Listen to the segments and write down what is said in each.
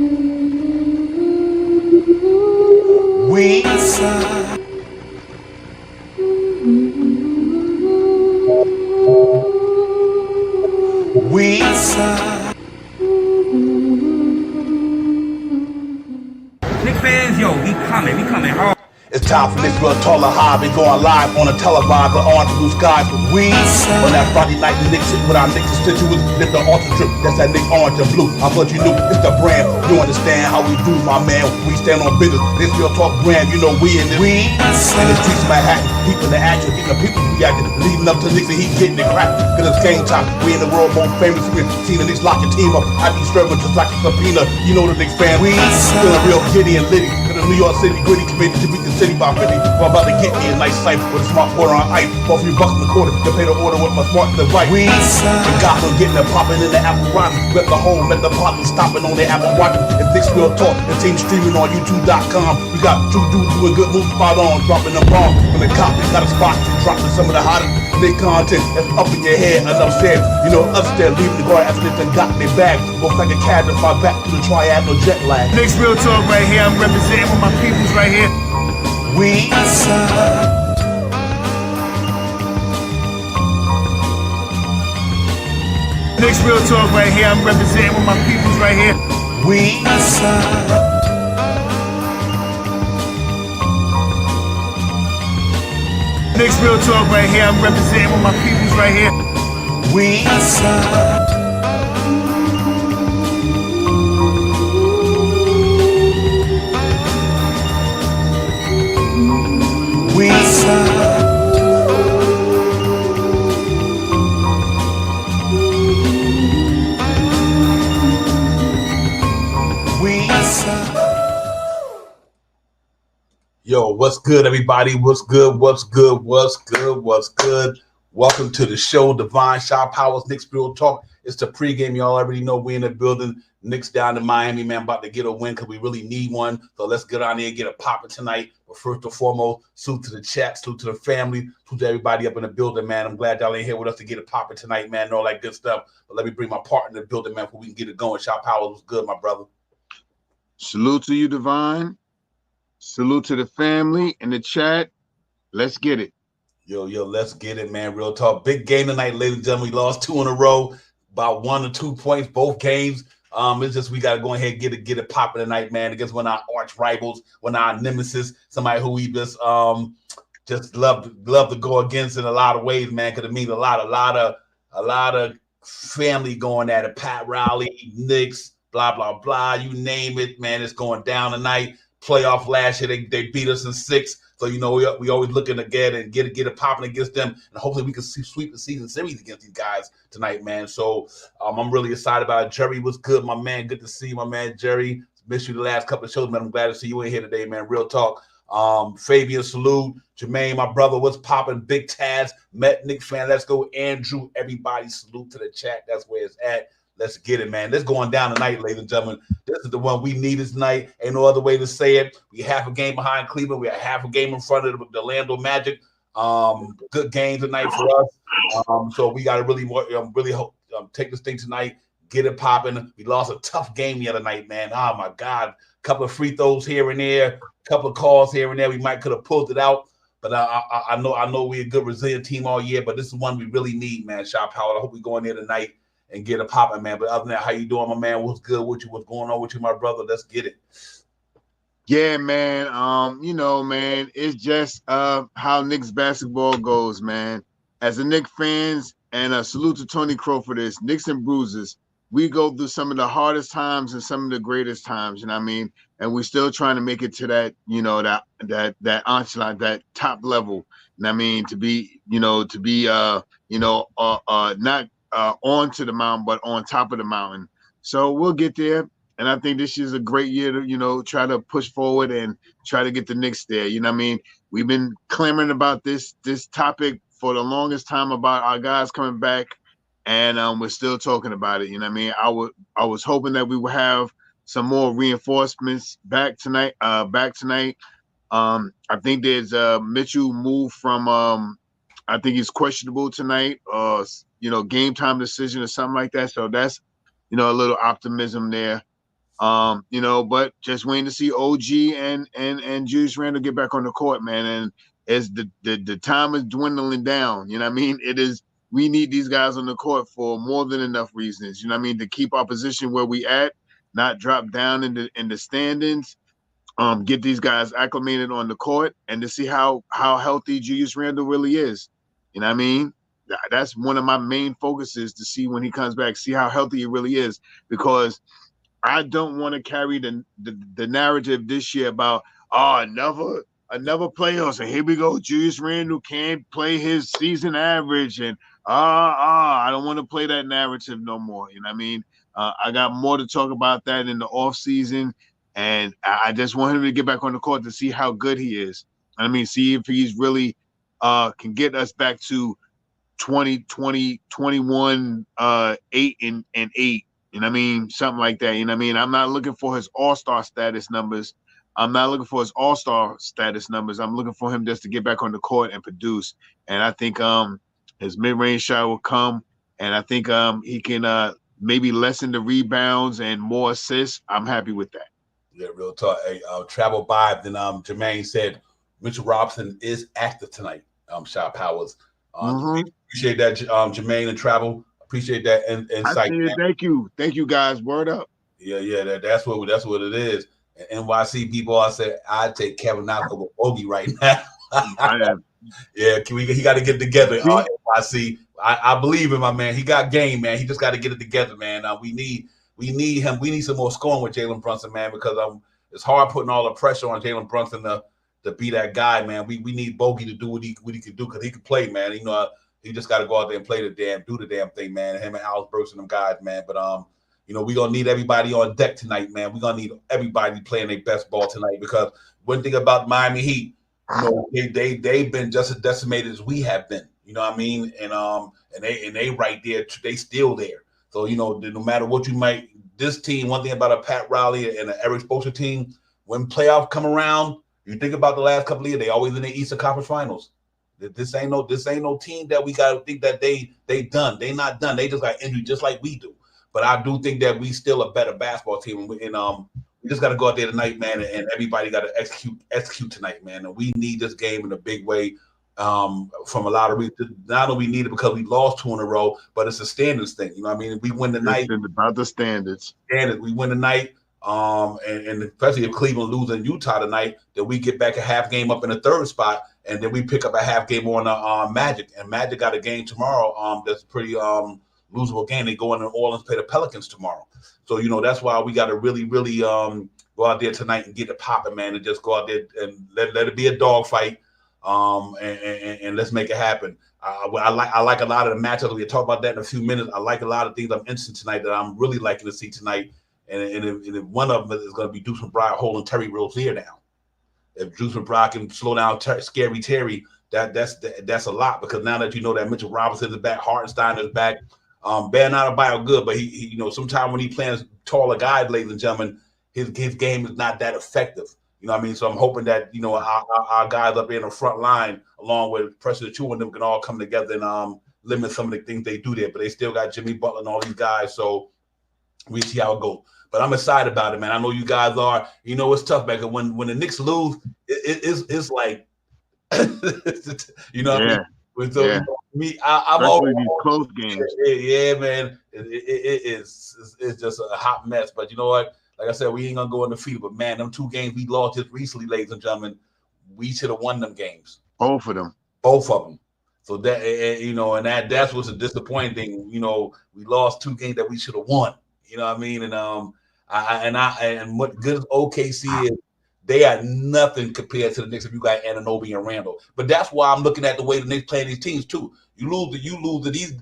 We Knicks fans, yo, we coming hard. It's time for Knicks Real Taller High. We going live on a televised on blue skies. We on that Friday night Knicks with our Knicks constituents. Live the ultra trip. That's that Knicks orange and blue. I thought you knew it's the brand. You understand how we do, my man. We stand on business. This Real Talk brand. You know we in this. We in the streets of Manhattan. People in the action, getting the people's reaction. Leading up to Knicks and he getting it cracked. Cause it's game time. We in the world most famous. We seen the Knicks lock your team up. I be serving just like a subpoena. You know the Knicks fan. We feeling real giddy and litty. Cause the New York City gritty committed to beat the city by 50. Well, I'm about to get me a nice sight with a smart quarter on ice. For a few bucks in the quarter to pay the order with my smart device. We and Gotham getting it popping in the Apple Watch. Let the home, let the partners stopping on their Apple Watch. It's Knicks Real Talk. The team streaming on YouTube.com. We got two dudes doing good moves spot on, dropping them bombs. When the cops got a spot and dropping some of the hottest big content that's up in your head and upstairs. You know, upstairs leaving the guard after they done got in their bag. Looks like a cat to fly back to the triad, no jet lag. Knicks Real Talk right here. I'm representing with my peoples right here. We Knicks Real Talk right here. I'm representing with my peoples right here. We Knicks Real Talk right here. I'm representing with my peoples right here. We Yo, what's good, everybody? What's good? What's good? What's good? What's good? Welcome to the show, Divine Shot Powers, Knicks Real Talk. It's the pregame. Y'all already know we in the building. Knicks down in Miami, man, about to get a win because we really need one. So let's get on there and get a popping tonight. But first and foremost, salute to the chat, salute to the family, salute to everybody up in the building, man. I'm glad y'all ain't here with us to get it popping tonight, man, and all that good stuff. But let me bring my partner in the building, man, before we can get it going. Shot Powers was good, my brother. Salute to you, Divine. Salute to the family in the chat. Let's get it. Yo, let's get it, man. Real talk. Big game tonight, ladies and gentlemen. We lost 2 in a row, about 1 or 2 points, both games. It's just we got to go ahead and get it popping tonight, man, against one of our arch rivals, one of our nemesis, somebody who we just love to go against in a lot of ways, man, because it means a lot of family going at it. Pat Riley, Knicks, blah, blah, blah. You name it, man. It's going down tonight. Playoff last year, they beat us in 6. So, you know, we always looking to get it popping against them. And hopefully we can sweep the season series against these guys tonight, man. So I'm really excited about it. Jerry was good, my man. Good to see you, my man, Jerry. Missed you the last couple of shows, man. I'm glad to see you in here today, man. Real talk. Fabian, salute. Jermaine, my brother, what's popping? Big Taz, Met Knicks fan. Let's go. Andrew, everybody, salute to the chat. That's where it's at. Let's get it, man. Let's go on down tonight, ladies and gentlemen. This is the one we need this night. Ain't no other way to say it. We have a game behind Cleveland. We have half a game in front of the Orlando Magic. Good game tonight for us. So we got to really hope, take this thing tonight, get it popping. We lost a tough game the other night, man. Oh, my God. A couple of free throws here and there, a couple of calls here and there. We might could have pulled it out. But I know we're a good resilient team all year, but this is one we really need, man. Shot Power. I hope we go in there tonight and get it popping, man. But other than that, how you doing, my man? What's good with you? What's going on with you, my brother? Let's get it. Yeah, man. You know, man, it's just how Knicks basketball goes, man. As a Knicks fans, and a salute to Tony Crow for this, Knicks and Bruises, we go through some of the hardest times and some of the greatest times, you know what I mean? And we're still trying to make it to that, you know, that echelon, that top level. And I mean, to be not onto the mountain, but on top of the mountain. So we'll get there. And I think this is a great year to, you know, try to push forward and try to get the Knicks there. You know what I mean? We've been clamoring about this topic for the longest time about our guys coming back. And we're still talking about it. You know what I mean? I was hoping that we would have some more reinforcements back tonight. I think there's Mitchell moved from I think he's questionable tonight. Game time decision or something like that. So that's, you know, a little optimism there. You know, but just waiting to see OG and Julius Randle get back on the court, man. And as the time is dwindling down, you know what I mean? We need these guys on the court for more than enough reasons, you know what I mean, to keep our position where we at, not drop down in the standings, get these guys acclimated on the court, and to see how healthy Julius Randle really is. You know what I mean? That's one of my main focuses, to see when he comes back, see how healthy he really is, because I don't want to carry the narrative this year about another playoffs, and here we go, Julius Randle can't play his season average, and I don't want to play that narrative no more. You know what I mean? I got more to talk about that in the off season, and I just want him to get back on the court to see how good he is. I mean, see if he's really can get us back to 20, 21, 8 and 8. You know what I mean? Something like that. You know what I mean? I'm not looking for his all-star status numbers. I'm looking for his him just to get back on the court and produce. And I think his mid-range shot will come. And I think he can maybe lessen the rebounds and more assists. I'm happy with that. Yeah, real talk. Hey, travel by. Then Jermaine said Mitchell Robinson is active tonight. Shot Powers. Appreciate that, Jermaine and travel. Appreciate that insight. Thank you guys. Word up. Yeah. That's what it is. And NYC people, I said I'd take Kevin Knox over Bogey right now. Yeah, he got to get together. NYC, I believe in my man. He got game, man. He just got to get it together, man. We need him. We need some more scoring with Jalen Brunson, man, because it's hard putting all the pressure on Jalen Brunson to be that guy, man. We need Bogey to do what he can do, because he can play, man. You know, he just got to go out there and do the damn thing, man. Him and Alex Burks and them guys, man. But you know, we're gonna need everybody on deck tonight, man. We're gonna need everybody playing their best ball tonight, because one thing about Miami Heat, you know, they've been just as decimated as we have been. You know what I mean? And they right there, they still there. So, you know, no matter what this team, one thing about a Pat Riley and an Eric Spoelstra team, when playoffs come around, you think about the last couple of years, they always in the Eastern Conference Finals. This ain't no team that we got to think that they done. They not done. They just got injured just like we do. But I do think that we still a better basketball team. And we just got to go out there tonight, man, and everybody got to execute tonight, man. And we need this game in a big way from a lot of reasons. Not only we need it because we lost 2 in a row, but it's a standards thing. You know what I mean? We win the night. It's about the standards. We win the night. And especially if Cleveland loses in Utah tonight, then we get back a half game up in the 3rd spot, and then we pick up a half game on Magic. And Magic got a game tomorrow. That's pretty losable game. They go in New Orleans, play the Pelicans tomorrow. So, you know, that's why we got to really, really go out there tonight and get it popping, man, and just go out there and let it be a dogfight. And let's make it happen. I like a lot of the matchups. We'll talk about that in a few minutes. I like a lot of things I'm interested in tonight that I'm really liking to see tonight. And if one of them is going to be Deuce McBride holding Terry Rozier down. If Deuce McBride can slow down Scary Terry, that's a lot, because now that you know that Mitchell Robinson is back, Hartenstein is back, Bam Adebayo good, but he you know, sometimes when he plays taller guys, ladies and gentlemen, his game is not that effective. You know what I mean? So I'm hoping that, you know, our guys up in the front line, along with Pressure the Two, and them can all come together and limit some of the things they do there. But they still got Jimmy Butler and all these guys, so we see how it goes. But I'm excited about it, man. I know you guys are. You know, it's tough, man. When the Knicks lose, it's like, you know what I mean? So, you know, I'm always these close games. Yeah, man. It's just a hot mess. But you know what? Like I said, we ain't gonna go undefeated. But man, them 2 games we lost just recently, ladies and gentlemen, we should have won them games. Both of them. So that, you know, and that's what's a disappointing thing. You know, we lost 2 games that we should have won. You know what I mean? And what good as OKC is, they are nothing compared to the Knicks if you got Anunoby and Randall. But that's why I'm looking at the way the Knicks playing these teams too. You lose to these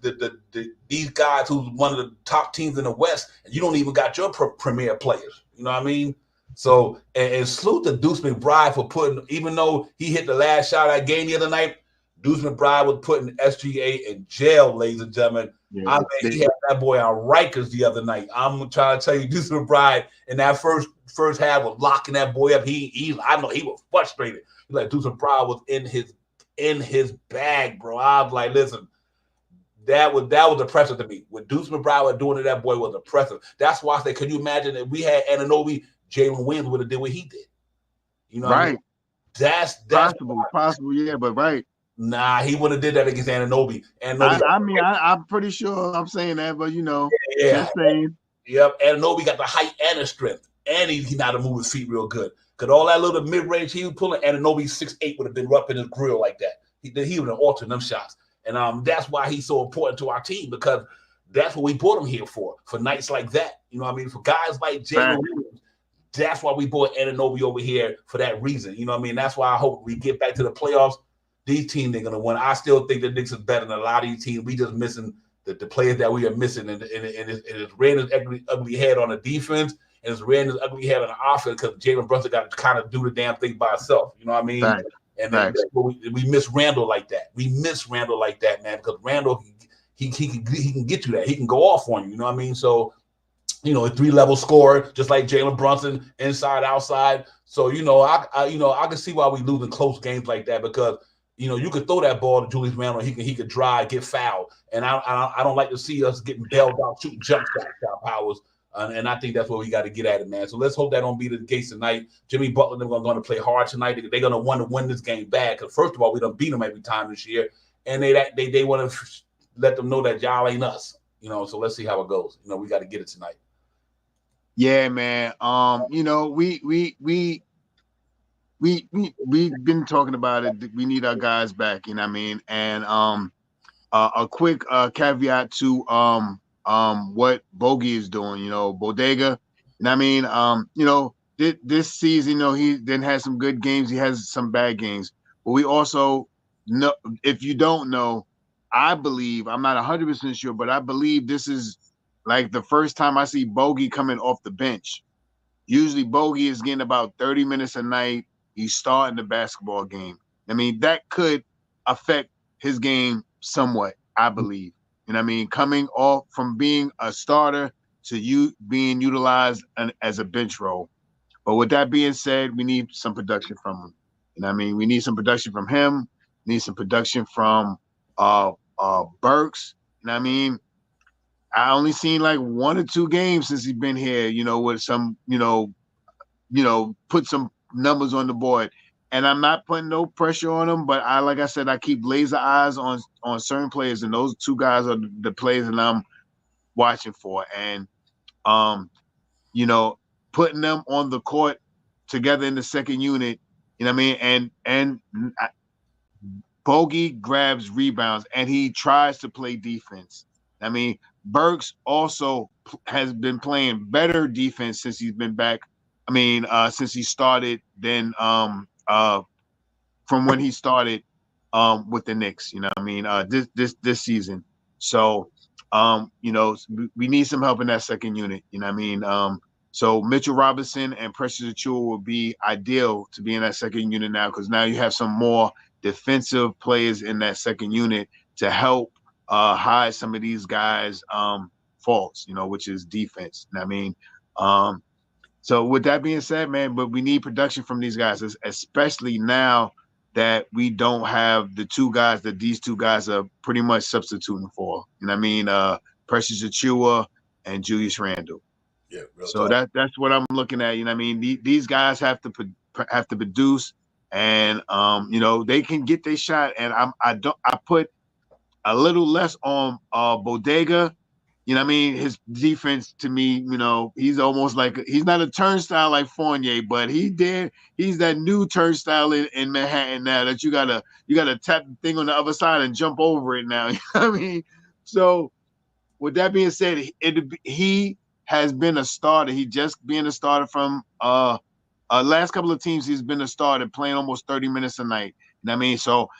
guys who's one of the top teams in the West, and you don't even got your premier players. You know what I mean? So and salute to Deuce McBride for putting, even though he hit the last shot of that game the other night, Deuce McBride was putting SGA in jail, ladies and gentlemen. Yeah, I mean, he had that boy on Rikers the other night. I'm trying to tell you, Deuce McBride in that first half was locking that boy up. I know he was frustrated. Like Deuce McBride was in his bag, bro. I was like, listen, That was impressive to me. What Deuce McBride doing to that boy was impressive. That's why I say, can you imagine if we had Anunoby, Jalen Williams would have did what he did? You know what I mean? That's possible, yeah, but right. Nah, he wouldn't have did that against Anunoby. I'm pretty sure I'm saying that, but just saying. Yep, Anunoby got the height and the strength, and he know how to move his feet real good. Because all that little mid-range he was pulling, Anunoby 6'8" would have been up in his grill like that. He would have altered them shots. And that's why he's so important to our team, because that's what we brought him here for nights like that. You know what I mean? For guys like Jalen Williams, that's why we brought Anunoby over here for that reason. You know what I mean? That's why I hope we get back to the playoffs. These teams are going to win. I still think the Knicks is better than a lot of these teams. We just missing the players that we are missing. And it's rearing his ugly head on the defense, and it's rearing his ugly head on the offense, because Jalen Brunson got to kind of do the damn thing by himself. You know what I mean? Right. And then we miss Randall like that. We miss Randall like that, man, because Randall, he can get you that. He can go off on you. You know what I mean? So, a 3-level scorer, just like Jalen Brunson, inside, outside. So, I can see why we losing close games like that, because you could throw that ball to Julius Randle, he could drive, get fouled, and I don't like to see us getting bailed out, shooting jump shot powers. And I think that's where we got to get at it, man. So let's hope that don't be the case tonight. Jimmy Butler and them are going to play hard tonight. They're going to want to win this game bad, because first of all, we done beat them every time this year, and they want to let them know that y'all ain't us. So let's see how it goes. We got to get it tonight. Yeah, man. We've been talking about it. We need our guys back. You know what I mean? And a quick caveat to what Bogey is doing, Bodega. And I mean, this season, he then has some good games. He has some bad games. But we also know, if you don't know, I believe, I'm not 100% sure, but I believe this is like the first time I see Bogey coming off the bench. Usually Bogey is getting about 30 minutes a night. He's starting the basketball game. I mean, that could affect his game somewhat, I believe. You know what I mean? Coming off from being a starter to you being utilized as a bench role. But with that being said, we need some production from him. You know what I mean? We need some production from him. We need some production from Burks. You know what I mean? I only seen like 1 or 2 games since he's been here, with some, put some numbers on the board. And I'm not putting no pressure on him, but like I said, I keep laser eyes on certain players, and those 2 guys are the players that I'm watching for. And putting them on the court together in the second unit, you know what I mean? And Bogey grabs rebounds and he tries to play defense. I mean, Burks also has been playing better defense since he's been back. I mean, since he started, then from when he started with the Knicks, you know what I mean, this season. So, we need some help in that second unit, you know what I mean? So Mitchell Robinson and Precious Achiuwa will be ideal to be in that second unit now, because now you have some more defensive players in that second unit to help hide some of these guys' faults, which is defense. You know what I mean? So with that being said, man, but we need production from these guys, especially now that we don't have the 2 guys that these 2 guys are pretty much substituting for. You know what I mean? Precious Achiuwa and Julius Randle. Yeah. So that's what I'm looking at. You know what I mean? These guys have to produce, and they can get their shot. And I put a little less on Bodega. You know what I mean? His defense, to me, he's almost like, he's not a turnstile like Fournier, but he's that new turnstile in Manhattan now that you gotta tap the thing on the other side and jump over it now. You know what I mean? So with that being said, he has been a starter. He just being a starter from last couple of teams. He's been a starter, playing almost 30 minutes a night. You know what I mean? So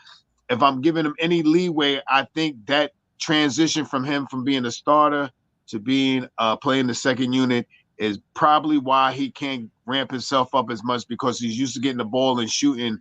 if I'm giving him any leeway, I think that transition from him from being a starter to being playing the second unit is probably why he can't ramp himself up as much, because he's used to getting the ball and shooting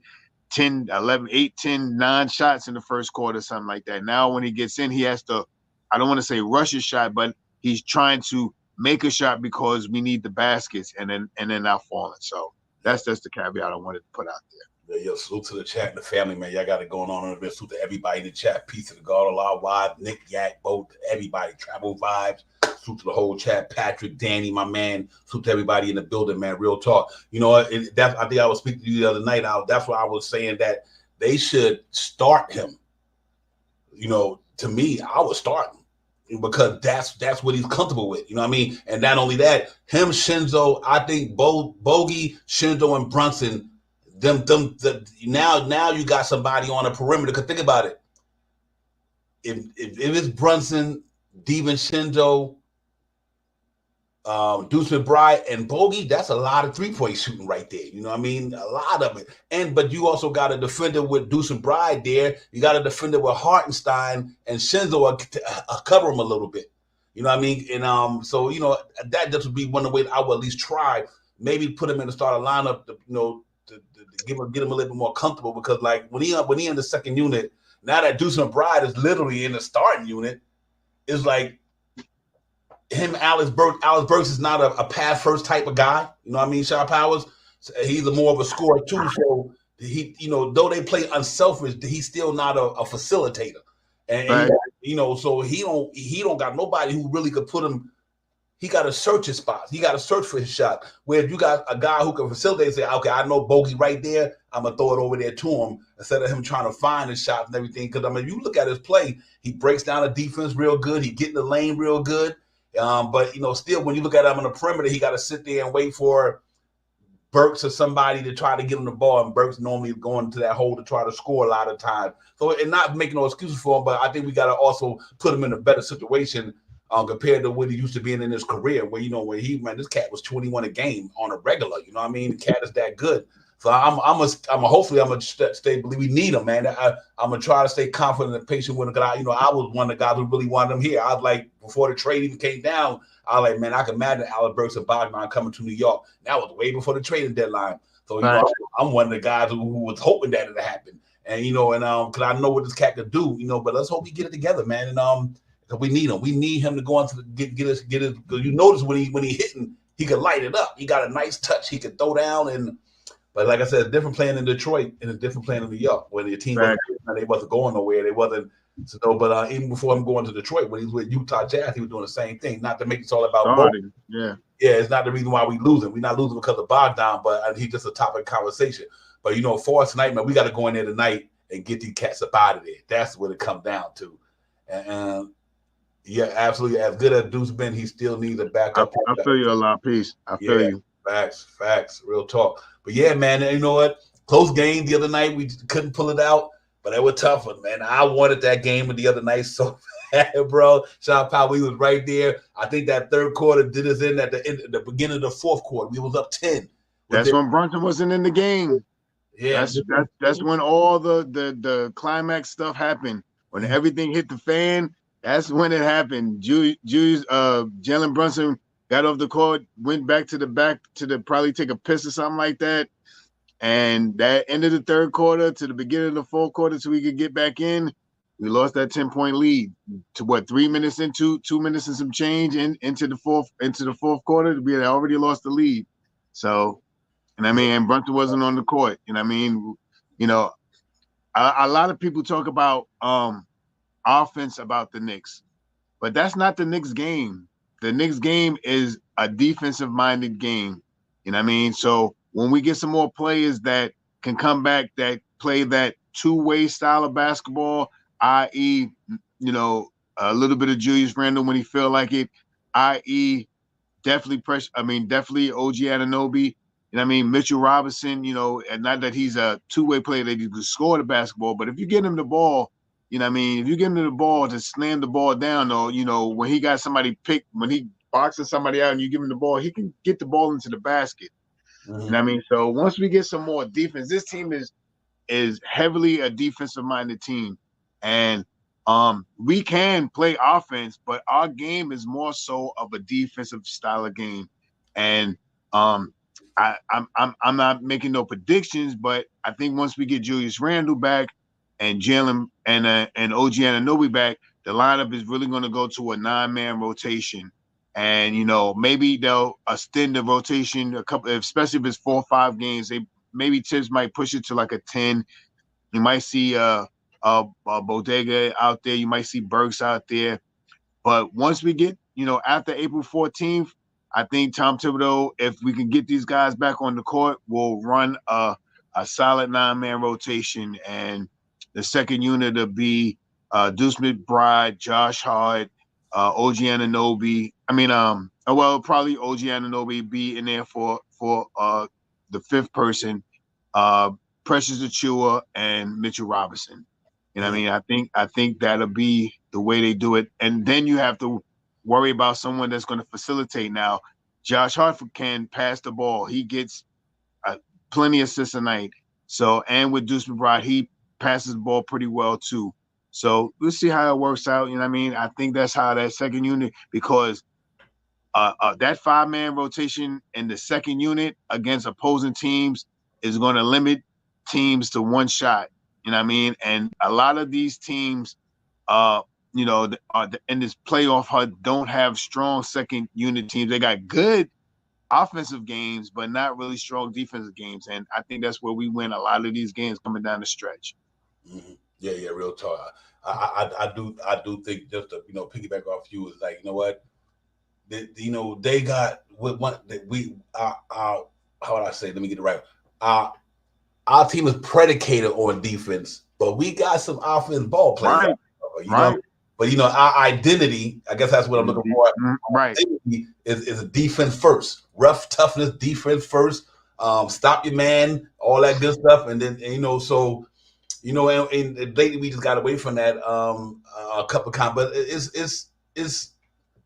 10, 11, 8, 10, 9 shots in the first quarter, something like that. Now when he gets in, he has to, I don't want to say rush a shot, but he's trying to make a shot because we need the baskets, and then not falling. So that's the caveat I wanted to put out there. Yo, salute to the chat and the family, man. Y'all got it going on over there. Salute to everybody in the chat. Peace to the God, Allah, Wives, Nick, Yak, both, everybody. Travel Vibes. Salute to the whole chat. Patrick, Danny, my man. Salute to everybody in the building, man. Real talk. You know, I think I was speaking to you the other night. That's why I was saying that they should start him. You know, to me, I would start him because that's what he's comfortable with. You know what I mean? And not only that, him, Shinzo, I think Bogey, Shinzo, and Brunson. Now you got somebody on the perimeter. Cause think about it. If it's Brunson, Devin Shinzo, Deuce McBride, and Bogey, that's a lot of 3-point shooting right there. You know what I mean? A lot of it. But you also got a defender with Deuce McBride there. You got a defender with Hartenstein and Shinzo cover him a little bit. You know what I mean? And so you know that just would be one of the ways I would at least try. Maybe put him in the starting lineup. To get him a little bit more comfortable because like when he in the second unit, now that Deuce McBride is literally in the starting unit, it's like him, Alex Burks is not a pass first type of guy. You know what I mean? Shaw Powers, he's more of a scorer too. So he, you know, though they play unselfish, he's still not a facilitator. And Right. you know, so he don't got nobody who really could put him. He got to search his spots. He got to search for his shot. Where if you got a guy who can facilitate and say, okay, I know Bogey right there, I'm going to throw it over there to him instead of him trying to find his shot and everything. Because, I mean, you look at his play, he breaks down the defense real good. He get in the lane real good. But, you know, still, when you look at him on the perimeter, he got to sit there and wait for Burks or somebody to try to get him the ball. And Burks normally going to that hole to try to score a lot of times. So, and not making no excuses for him, but I think we got to also put him in a better situation compared to what he used to being in his career, where you know where this cat was 21 a game on a regular. You know what I mean? The cat is that good. So hopefully I'm gonna stay. We need him, man. I'm gonna try to stay confident and patient with him. Cause I was one of the guys who really wanted him here. I was like before the trade even came down. I was like, man, I can imagine Alex Burks and Bogdan coming to New York. That was way before the trading deadline. So you know, I'm one of the guys who was hoping that it happened. And you know, and because I know what this cat could do. You know, but let's hope we get it together, man. And we need him. We need him to go on to get his. Because you notice when he hitting, he can light it up. He got a nice touch. He can throw down but like I said, different playing in Detroit and a different playing in New York, where the team they wasn't going nowhere. They wasn't. So, but even before him going to Detroit, when he was with Utah Jazz, he was doing the same thing. Not to make it all about both. Yeah, it's not the reason why we losing. We're not losing because of Bogdan, but he's just a topic of conversation. But you know, for us tonight, man, we got to go in there tonight and get these cats up out of there. That's what it comes down to. And yeah, absolutely. As good as Deuce been, he still needs a backup. I feel you a lot, peace. I feel you. Facts, real talk. But yeah, man, you know what? Close game the other night. We couldn't pull it out, but it was tough one, man. I wanted that game the other night so bad, bro. Sean Powell, we was right there. I think that third quarter did us in at the beginning of the fourth quarter. We was up 10. That's when Brunson wasn't in the game. Yeah, that's when all the climax stuff happened. When everything hit the fan, that's when it happened. Jalen Brunson got off the court, went back to the probably take a piss or something like that. And that ended the third quarter to the beginning of the fourth quarter so we could get back in. We lost that 10-point lead to 3 minutes into 2 minutes and some change into the fourth quarter. We had already lost the lead. So, and I mean, and Brunson wasn't on the court. And I mean, you know, a lot of people talk about offense about the Knicks, but that's not the Knicks game. The Knicks game is a defensive-minded game. You know what I mean? So when we get some more players that can come back that play that two-way style of basketball, i.e., you know, a little bit of Julius Randle when he feel like it, i.e., definitely definitely OG Anunoby. You know what I mean? Mitchell Robinson, you know, and not that he's a two-way player that he can score the basketball, but if you get him the ball, you know what I mean? If you give him the ball to slam the ball down, or, you know, when he got somebody picked, when he boxes somebody out and you give him the ball, he can get the ball into the basket. Mm-hmm. You know what I mean? So once we get some more defense, this team is heavily a defensive-minded team. And we can play offense, but our game is more so of a defensive style of game. And I'm not making no predictions, but I think once we get Julius Randle back and Jalen and OG Anunoby back, the lineup is really going to go to a 9-man rotation. And, you know, maybe they'll extend the rotation a couple, especially if it's 4 or 5 games. They maybe Tibbs might push it to like a 10. You might see Bodega out there. You might see Burks out there. But once we get, after April 14th, I think Tom Thibodeau, if we can get these guys back on the court, will run a solid 9-man rotation. And the second unit will be Deuce McBride, Josh Hart, OG Anunoby. Probably OG Anunoby be in there for the fifth person, Precious Achiuwa and Mitchell Robinson. You know what I mean? I think that'll be the way they do it. And then you have to worry about someone that's going to facilitate now. Josh Hart can pass the ball. He gets plenty of assists a night. So, and with Deuce McBride, he passes the ball pretty well too. So we'll see how it works out. You know what I mean? I think that's how that second unit, because that 5-man rotation in the second unit against opposing teams is going to limit teams to one shot. You know what I mean? And a lot of these teams, in this playoff hunt, don't have strong second unit teams. They got good offensive games, but not really strong defensive games. And I think that's where we win a lot of these games coming down the stretch. Mm-hmm. Yeah, real talk. I do think, just to piggyback off you, is like, you know what, they got what one that we how would I say? Let me get it right. Our team is predicated on defense, but we got some offense ball players. Right. But our identity, I guess that's what I'm looking for. Right. Is a defense first. Rough toughness, defense first. Stop your man, all that good stuff. And then, and lately we just got away from that a couple of times. But it's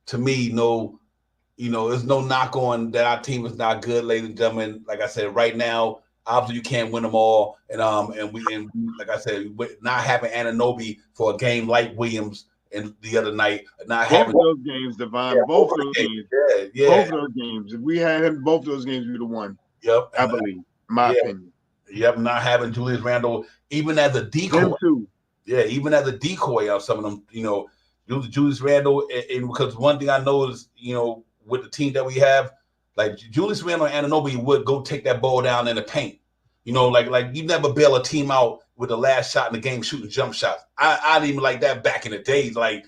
to me, there's no knock on that our team is not good, ladies and gentlemen. Like I said, right now, obviously you can't win them all. And we like I said, not having Anunoby for a game like Williams and the other night, not having those games, Devon. Yeah, both those games. Yeah. Both of those games. If we had him, both those games, we would have won. Yep. I believe. My opinion. Yep, not having Julius Randle, even as a decoy. Him too. Yeah, even as a decoy on some of them, Julius Randle, and because one thing I know is, with the team that we have, like Julius Randle and Anunoby would go take that ball down in the paint. Like you never bail a team out with the last shot in the game shooting jump shots. I didn't even like that back in the days. Like,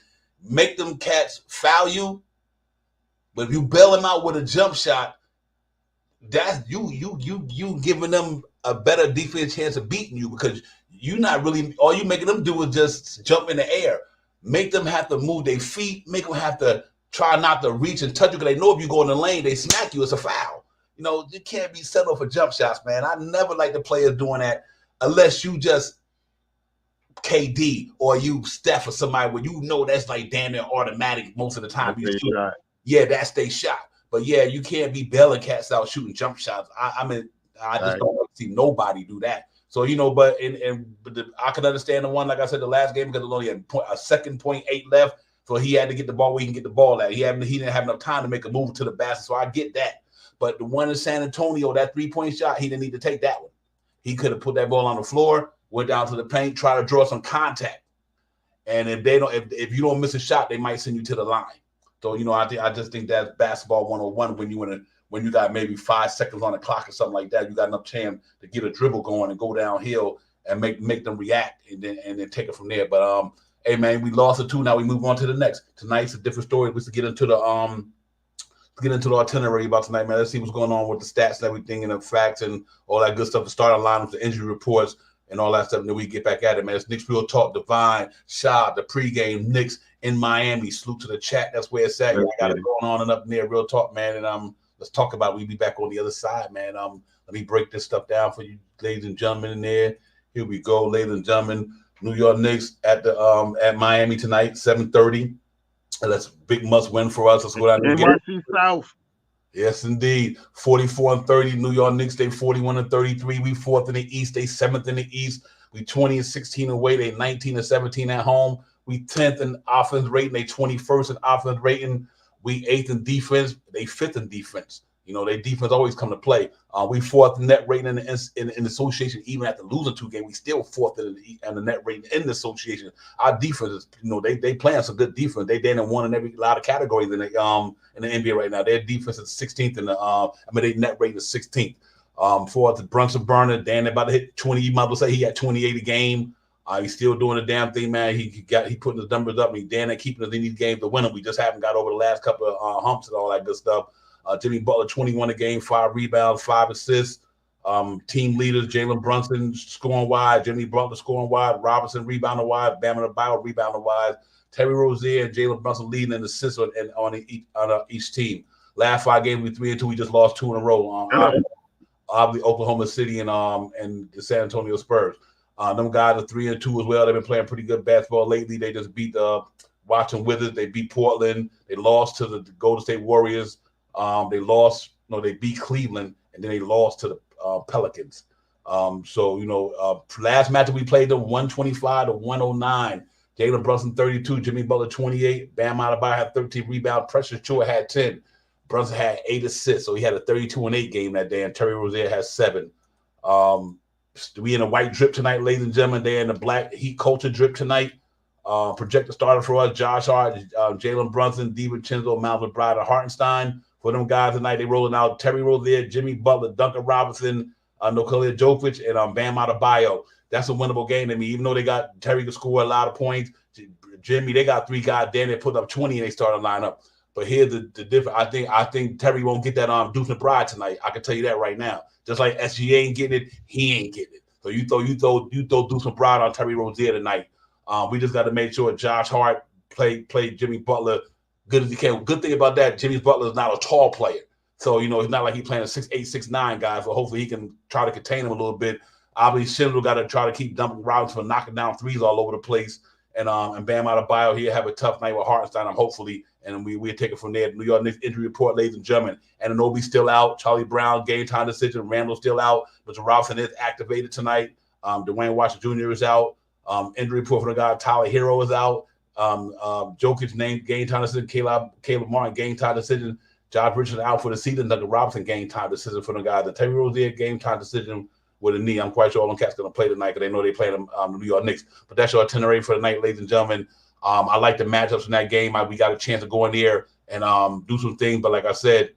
make them cats foul you, but if you bail them out with a jump shot, that's you giving them a better defense chance of beating you, because you're not really, all you making them do is just jump in the air. Make them have to move their feet, make them have to try not to reach and touch you, because they know if you go in the lane, they smack you, it's a foul. You can't be settled for jump shots, man. I never like the players doing that unless you just KD or you Steph or somebody where that's like damn near automatic most of the time. Yeah, that's their shot. But yeah, you can't be bailing cats out shooting jump shots. I just don't want to see nobody do that. So, but I can understand the one, like I said, the last game, because it only had a second 0.8 left. So he had to get the ball where he can get the ball at. He didn't have enough time to make a move to the basket. So I get that. But the one in San Antonio, that 3-point shot, he didn't need to take that one. He could have put that ball on the floor, went down to the paint, try to draw some contact. And if you don't miss a shot, they might send you to the line. So, I just think that's basketball 101 when you got maybe 5 seconds on the clock or something like that. You got enough time to get a dribble going and go downhill and make them react and then take it from there. But hey man, we lost it 2. Now we move on to the next. Tonight's a different story. Let's get into the itinerary about tonight, man. Let's see what's going on with the stats and everything and the facts and all that good stuff. The starting lineups, the injury reports, and all that stuff. And then we get back at it, man. It's Knicks Real Talk, Divine, Shah, the pregame, Knicks in Miami. Salute to the chat. That's where it's at. I got it going on and up near Real Talk, man. And let's talk about it. We'll be back on the other side, man. Let me break this stuff down for you, ladies and gentlemen, in there. Here we go, ladies and gentlemen. New York Knicks at Miami tonight, 7:30. That's a big must win for us. Let's go down and get it. South. Yes, indeed. 44-30. New York Knicks, they 41-33. We 4th in the East. They 7th in the East. We 20-16 away. They 19-17 at home. We 10th in offense rating. They 21st in offense rating. We 8th in defense. They 5th in defense. Their defense always come to play. We 4th net rating in the association. Even after losing 2 games, we still 4th in the net rating in the association. Our defense is, they playing some good defense. They didn't won in a lot of categories in the NBA right now. Their defense is 16th in the their net rating is 16th. For the Brunson Burner, Dan about to hit 20. You might as well say he had 28 a game. He's still doing the damn thing, man. He putting the numbers up. And Dan keeping us in these games to win them. We just haven't got over the last couple of humps and all that good stuff. Jimmy Butler, 21 a game, 5 rebounds, 5 assists. Team leaders, Jalen Brunson scoring wide, Jimmy Butler scoring wide, Robinson rebounding wide, Bam Adebayo rebounding wide, Terry Rozier and Jalen Brunson leading in assists on each team. Last 5 games, we 3-2. We just lost 2 in a row. Obviously, Oklahoma City and the San Antonio Spurs. Them guys are 3-2 as well. They've been playing pretty good basketball lately. They just beat Washington Wizards. They beat Portland. They lost to the Golden State Warriors. They beat Cleveland, and then they lost to the Pelicans. Last match we played them 125 to 109. Jalen Brunson 32, Jimmy Butler 28, Bam Adebayo had 13 rebounds, Precious Achiuwa had 10. Brunson had 8 assists, so he had a 32-8 game that day, and Terry Rozier has 7. We in a white drip tonight, ladies and gentlemen. They're in the black heat culture drip tonight. Projected starter for us, Josh Hart, Jalen Brunson, DiVincenzo, Miles McBride, and Hartenstein. For them guys tonight, they rolling out Terry Rozier, Jimmy Butler, Duncan Robinson, Nikola Jokic, and Bam Adebayo. That's a winnable game to me. Even though they got Terry to score a lot of points, Jimmy, they got 3 guys. Then they put up 20 and they started lineup. But here's the difference. I think Terry won't get that Deuce McBride tonight. I can tell you that right now. Just like SGA ain't getting it, he ain't getting it. So you throw Deuce McBride on Terry Rozier tonight. We just got to make sure Josh Hart play Jimmy Butler good as he can. Good thing about that, Jimmy Butler is not a tall player. So, it's not like he's playing a 6'8", 6'9" guy. So hopefully he can try to contain him a little bit. Obviously, Schindler got to try to keep dumping Robinson for knocking down threes all over the place. And Bam Adebayo, he'll have a tough night with Hartenstein, hopefully. And we'll take it from there. New York Knicks injury report, ladies and gentlemen. Anunoby's still out. Charlie Brown, game time decision. Randall's still out. But Robinson is activated tonight. Dwayne Washington Jr. is out. Injury report for the guy. Tyler Hero is out. Jokic named game time decision. Caleb Martin game time decision. Josh Richardson out for the season. Duncan Robinson game time decision for the guys. The Terry Rozier game time decision with a knee. I'm quite sure all them cats going to play tonight because they know they play the New York Knicks. But that's your itinerary for the night, ladies and gentlemen. I like the matchups in that game. We got a chance to go in there and do some things. But like I said,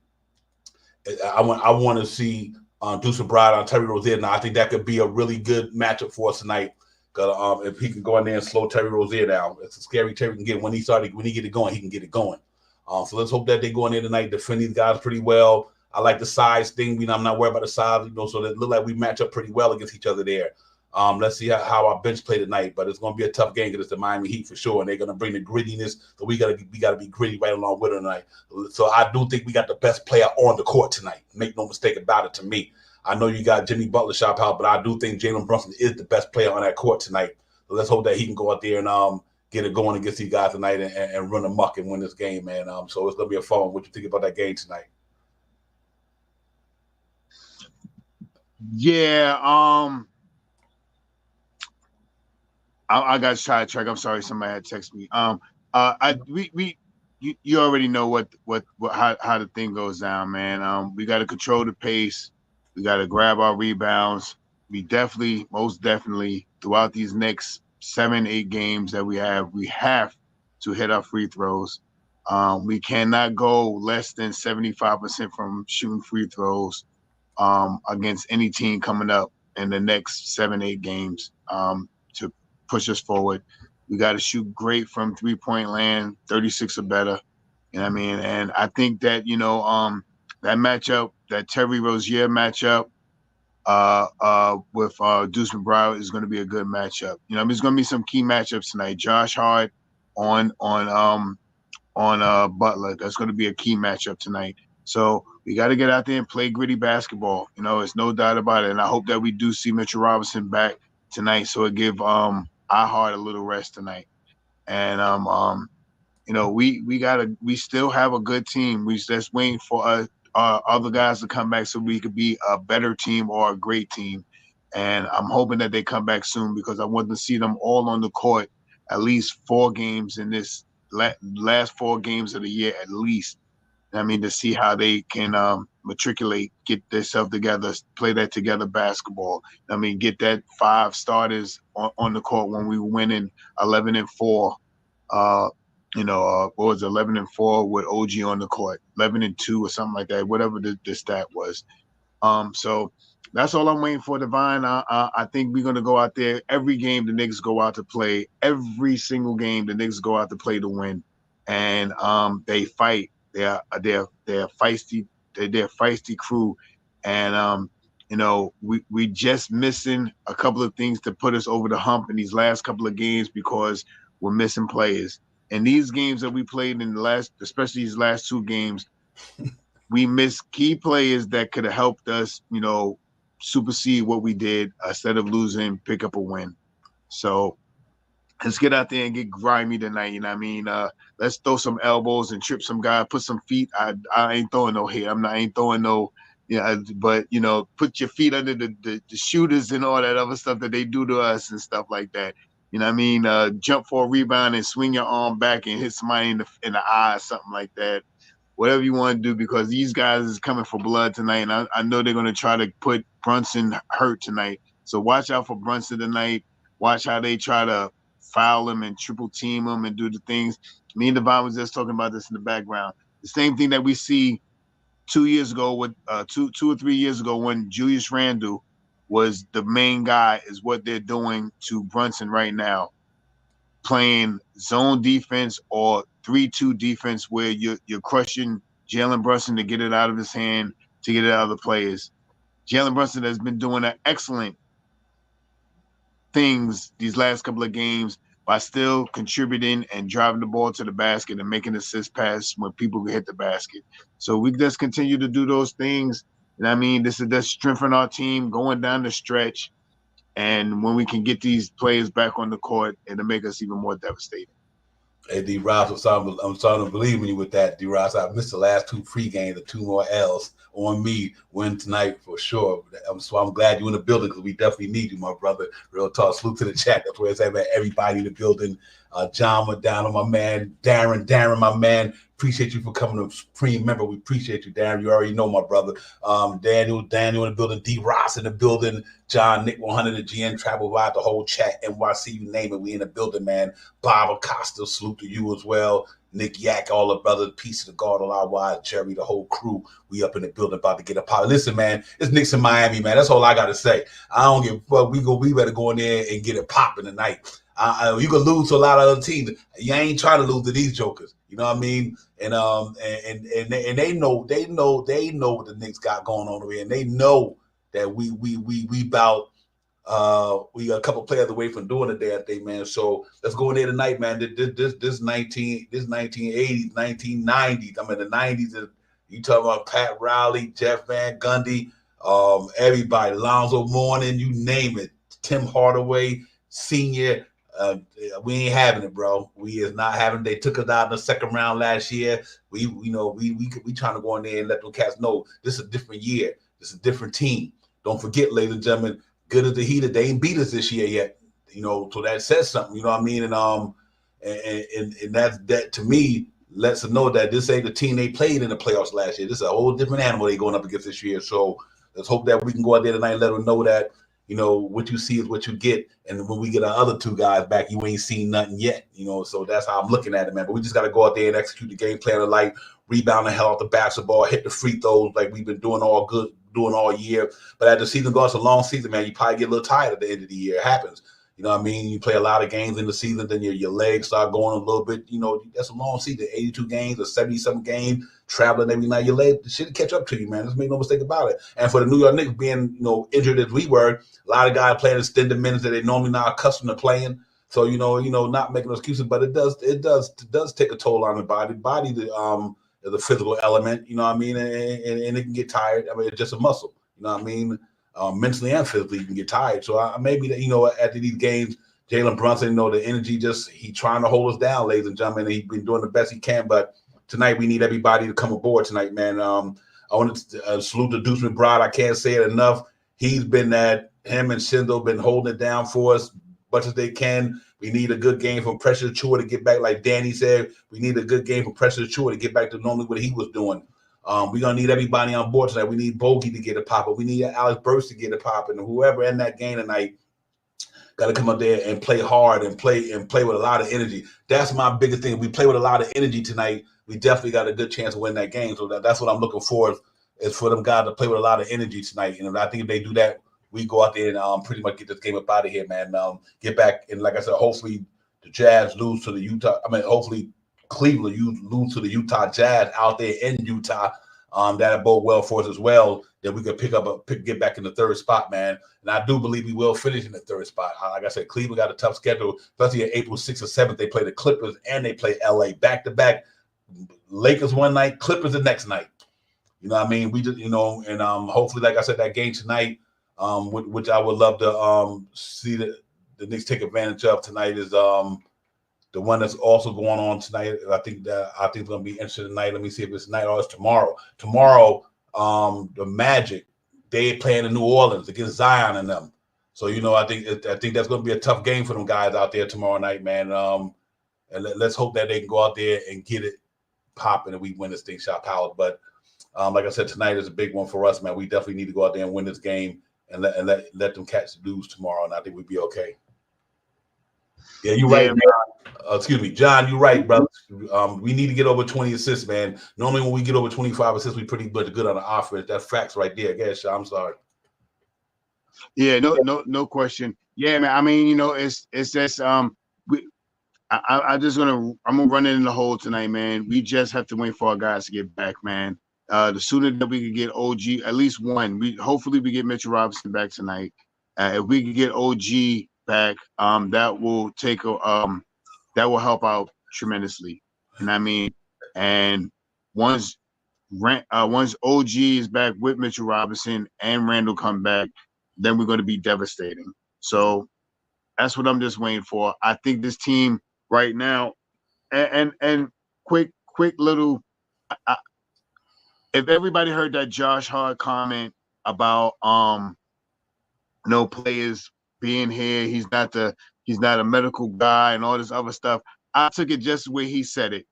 I want to see Deuce McBride on Terry Rozier. Now I think that could be a really good matchup for us tonight. Because if he can go in there and slow Terry Rozier down, it's a scary Terry can get when he get it going, he can get it going. So let's hope that they go in there tonight, defend these guys pretty well. I like the size thing. I'm not worried about the size, so it look like we match up pretty well against each other there. Let's see how our bench play tonight, but it's going to be a tough game because it's the Miami Heat for sure, and they're going to bring the grittiness. So we got to be gritty right along with them tonight. So I do think we got the best player on the court tonight. Make no mistake about it. To me, I know you got Jimmy Butler shop out, but I do think Jalen Brunson is the best player on that court tonight. So let's hope that he can go out there and get it going against these guys tonight and run amok and win this game, man. So it's going to be a fun. What you think about that game tonight? Yeah, I got sidetracked. I'm sorry, somebody had texted me. You already know how the thing goes down, man. We got to control the pace. We got to grab our rebounds. We most definitely, throughout these next 7-8 games that we have to hit our free throws. We cannot go less than 75% from shooting free throws against any team coming up in the next 7-8 games to push us forward. We got to shoot great from 3-point land, 36 or better. You know what I mean? And I think that, that matchup, that Terry Rozier matchup with Deuce McBride is going to be a good matchup. There's going to be some key matchups tonight. Josh Hart on Butler. That's going to be a key matchup tonight. So we got to get out there and play gritty basketball. It's no doubt about it. And I hope that we do see Mitchell Robinson back tonight, so it give our heart a little rest tonight. And we still have a good team. We just waiting for other guys to come back so we could be a better team or a great team. And I'm hoping that they come back soon because I want to see them all on the court at least 4 games in this last 4 games of the year at least. To see how they can matriculate, get themselves together, play that together basketball. Get that 5 starters on the court when we were winning 11-4. What was 11-4 with OG on the court, 11-2 or something like that, whatever the stat was. So that's all I'm waiting for, Divine. I think we're gonna go out there every game. The Knicks go out to play. Every single game, the Knicks go out to play to win, and they fight. They're feisty. They're a feisty crew, and we just missing a couple of things to put us over the hump in these last couple of games because we're missing players. And these games that we played in the last, especially these last two games, we missed key players that could have helped us, supersede what we did instead of losing, pick up a win. So let's get out there and get grimy tonight. You know what I mean? Let's throw some elbows and trip some guy, put some feet. I ain't throwing no hate. I ain't throwing no, but put your feet under the shooters and all that other stuff that they do to us and stuff like that. You know what I mean? Jump for a rebound and swing your arm back and hit somebody in the eye or something like that. Whatever you want to do, because these guys is coming for blood tonight, and I know they're going to try to put Brunson hurt tonight. So watch out for Brunson tonight. Watch how they try to foul him and triple team him and do the things. Me and Devon was just talking about this in the background. The same thing that we see 2 years ago with 2 or 3 years ago when Julius Randle was the main guy is what they're doing to Brunson right now, playing zone defense or 3-2 defense where you're crushing Jalen Brunson to get it out of his hand, to get it out of the players. Jalen Brunson has been doing an excellent things these last couple of games by still contributing and driving the ball to the basket and making assist pass when people hit the basket. So we just continue to do those things. And I mean, this is just strengthen our team going down the stretch. And when we can get these players back on the court, it'll make us even more devastating. Hey, D-Ross, I'm starting to believe in you with that, D-Ross. I missed the last two pre-games, the 2 more L's on me. Win tonight for sure. So I'm glad you're in the building because we definitely need you, my brother. Real talk. Salute to the chat. That's where it's at, man. Everybody in the building. John Madonna, my man. Darren, my man. Appreciate you for coming to Supreme member. We appreciate you, Darren. You already know, my brother. Daniel in the building. D-Ross in the building. John, Nick 100, the GN, Travel Vibe, the whole chat, NYC, you name it. We in the building, man. Bob Acosta, salute to you as well. Nick Yak, all the brothers, Peace of the God, all our wide, Jerry, the whole crew. We up in the building about to get a pop. Listen, man, it's Knicks in Miami, man. That's all I got to say. I don't give a fuck. We better go in there and get it popping tonight. You can lose to a lot of other teams. You ain't trying to lose to these jokers. You know what I mean? And they know what the Knicks got going on over here, and they know that we about we got a couple players away from doing the damn thing, man. So let's go in there tonight, man. This 1980s, 1990s. I mean the 90s. You talking about Pat Riley, Jeff Van Gundy, everybody, Lonzo Mourning, you name it. Tim Hardaway Sr. We ain't having it, bro. We is not having it. They took us out in the second round last year. We trying to go in there and let them cats know this is a different year. This is a different team. Don't forget, ladies and gentlemen, good as the Heat, they ain't beat us this year yet. So that says something. You know what I mean? And that to me lets us know that this ain't the team they played in the playoffs last year. This is a whole different animal they going up against this year. So let's hope that we can go out there tonight and let them know that what you see is what you get. And when we get our other two guys back, you ain't seen nothing yet. So that's how I'm looking at it, man. But we just got to go out there and execute the game plan of light, rebound the hell out the basketball, hit the free throws like we've been doing all year. But as the season goes, it's a long season, man. You probably get a little tired at the end of the year. It happens. You know what I mean? You play a lot of games in the season, then your legs start going a little bit. That's a long season, 82 games or 70-something games, traveling every night. Your legs should catch up to you, man. Let's make no mistake about it. And for the New York Knicks being, injured as we were, a lot of guys playing extended minutes that they normally not accustomed to playing. So, not making excuses, but it does take a toll on the body. Body, is a physical element, you know what I mean? And it can get tired. I mean, it's just a muscle, you know what I mean? Mentally and physically, you can get tired. So maybe that, after these games, Jalen Brunson, the energy he trying to hold us down, ladies and gentlemen. And he's been doing the best he can. But tonight, we need everybody to come aboard tonight, man. I want to salute the Deuce McBride. I can't say it enough. He's been him and Shindo been holding it down for us much as they can. We need a good game from Precious Achiuwa to get back, like Danny said. We need a good game from Precious Achiuwa to get back to normally what he was doing. We're going to need everybody on board tonight. We need Bogey to get a pop, but we need Alex Burks to get a pop, and whoever in that game tonight got to come up there and play hard and play with a lot of energy. That's my biggest thing. If we play with a lot of energy tonight, we definitely got a good chance to win that game. So that's what I'm looking for is for them guys to play with a lot of energy tonight. And I think if they do that, we go out there and pretty much get this game up out of here, man. Get back, and like I said, hopefully the Jazz lose to the Utah. I mean, hopefully Cleveland lose to the Utah Jazz out there in Utah. That'll bode well for us as well. That we could get back in the third spot, man. And I do believe we will finish in the third spot. Like I said, Cleveland got a tough schedule, especially in April 6th or 7th. They play the Clippers and they play LA back to back. Lakers one night, Clippers the next night. You know what I mean? We just, and hopefully, like I said, that game tonight, which I would love to see the Knicks take advantage of tonight, is the one that's also going on tonight. I think it's going to be interesting tonight. Let me see if it's tonight or it's tomorrow. Tomorrow, the Magic, they playing in New Orleans against Zion and them. So I think that's going to be a tough game for them guys out there tomorrow night, man. And let's hope that they can go out there and get it popping and we win this thing, shot power. But like I said, tonight is a big one for us, man. We definitely need to go out there and win this game and let them catch the lose tomorrow, and I think we'd be okay. Yeah, you're right, man. Excuse me, John, you're right, brother. We need to get over 20 assists, man. Normally when we get over 25 assists, we pretty much good on the offense. That's facts right there. Guess I'm sorry. Yeah, no question. Yeah, man. I mean, it's just I'm gonna run it in the hole tonight, man. We just have to wait for our guys to get back, man. The sooner that we can get OG, at least one. Hopefully we get Mitchell Robinson back tonight. If we can get OG back, that will help out tremendously. And I mean, and once OG is back with Mitchell Robinson and Randall come back, then we're going to be devastating. So that's what I'm just waiting for. I think this team right now, and quick little. If everybody heard that Josh Hart comment about no players being here, he's not a medical guy and all this other stuff, I took it just the way he said it.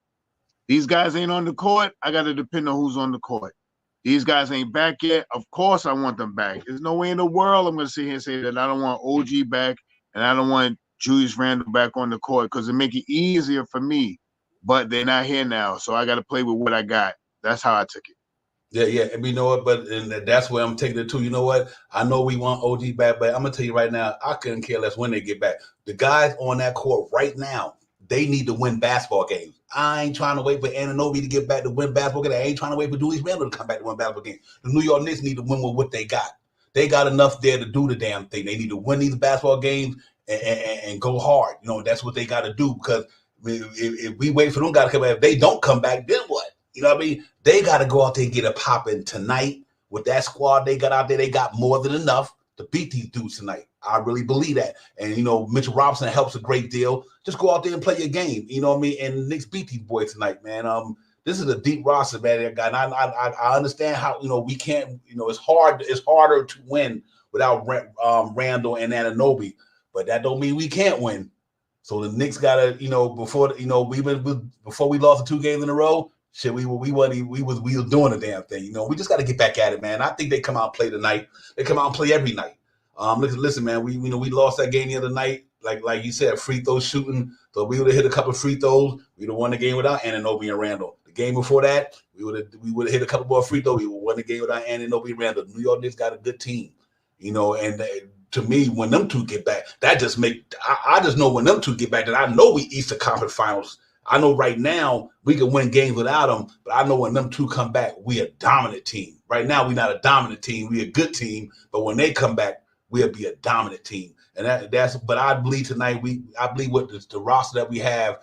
These guys ain't on the court. I got to depend on who's on the court. These guys ain't back yet. Of course I want them back. There's no way in the world I'm going to sit here and say that I don't want OG back and I don't want Julius Randle back on the court because it make it easier for me. But they're not here now, so I got to play with what I got. That's how I took it. Yeah, and you know what? But that's where I'm taking it to. You know what? I know we want OG back, but I'm gonna tell you right now, I couldn't care less when they get back. The guys on that court right now, they need to win basketball games. I ain't trying to wait for Anunoby to get back to win basketball games. I ain't trying to wait for Julius Randle to come back to win basketball games. The New York Knicks need to win with what they got. They got enough there to do the damn thing. They need to win these basketball games and go hard. That's what they got to do because if we wait for them guys to come back, if they don't come back, then what? You know what I mean? They got to go out there and get it popping tonight. With that squad they got out there, they got more than enough to beat these dudes tonight. I really believe that. And, Mitchell Robinson helps a great deal. Just go out there and play your game. You know what I mean? And Knicks beat these boys tonight, man. This is a deep roster, man. And I understand how, we can't, it's harder to win without Randall and Anunoby. But that don't mean we can't win. So the Knicks got to, before we lost the 2 games in a row, shit, we was doing the damn thing. We just got to get back at it, man. I think they come out and play tonight. They come out and play every night. Listen, man. We lost that game the other night. Like you said, free throw shooting. So we would have hit a couple of free throws. We'd have won the game without Anunoby and Randall. The game before that, we would have hit a couple more free throws. We would have won the game without Anunoby and Randall. New York Knicks got a good team. And to me, when them two get back, that just I just know when them two get back that I know we Eastern Conference Finals. I know right now we can win games without them, but I know when them two come back, we a dominant team. Right now, we're not a dominant team. We a good team, but when they come back, we'll be a dominant team. And but I believe tonight, I believe with the roster that we have,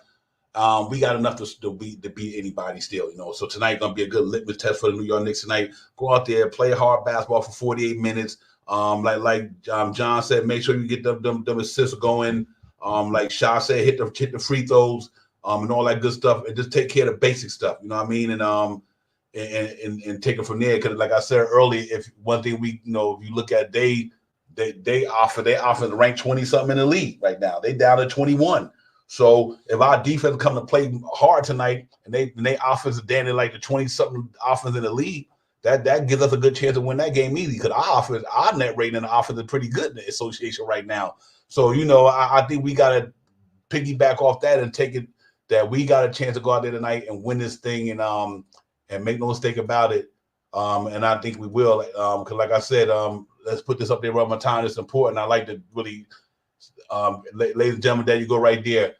we got enough to beat anybody still, So tonight going to be a good litmus test for the New York Knicks tonight. Go out there, play hard basketball for 48 minutes. Like John said, make sure you get them assists going. Like Shah said, hit the free throws. And all that good stuff, and just take care of the basic stuff, you know what I mean, and take it from there. Because, like I said earlier, if one thing if you look at they offer the rank 20 something in the league right now. They down to 21. So if our defense come to play hard tonight, and they offense is down to like the 20 something offense in the league, that gives us a good chance to win that game easy. Because our net rating in the offense is pretty good in the association right now. So I think we got to piggyback off that and take it. That we got a chance to go out there tonight and win this thing and make no mistake about it. And I think we will. Because like I said, let's put this up there one more time. It's important. I like to really, ladies and gentlemen, there you go right there.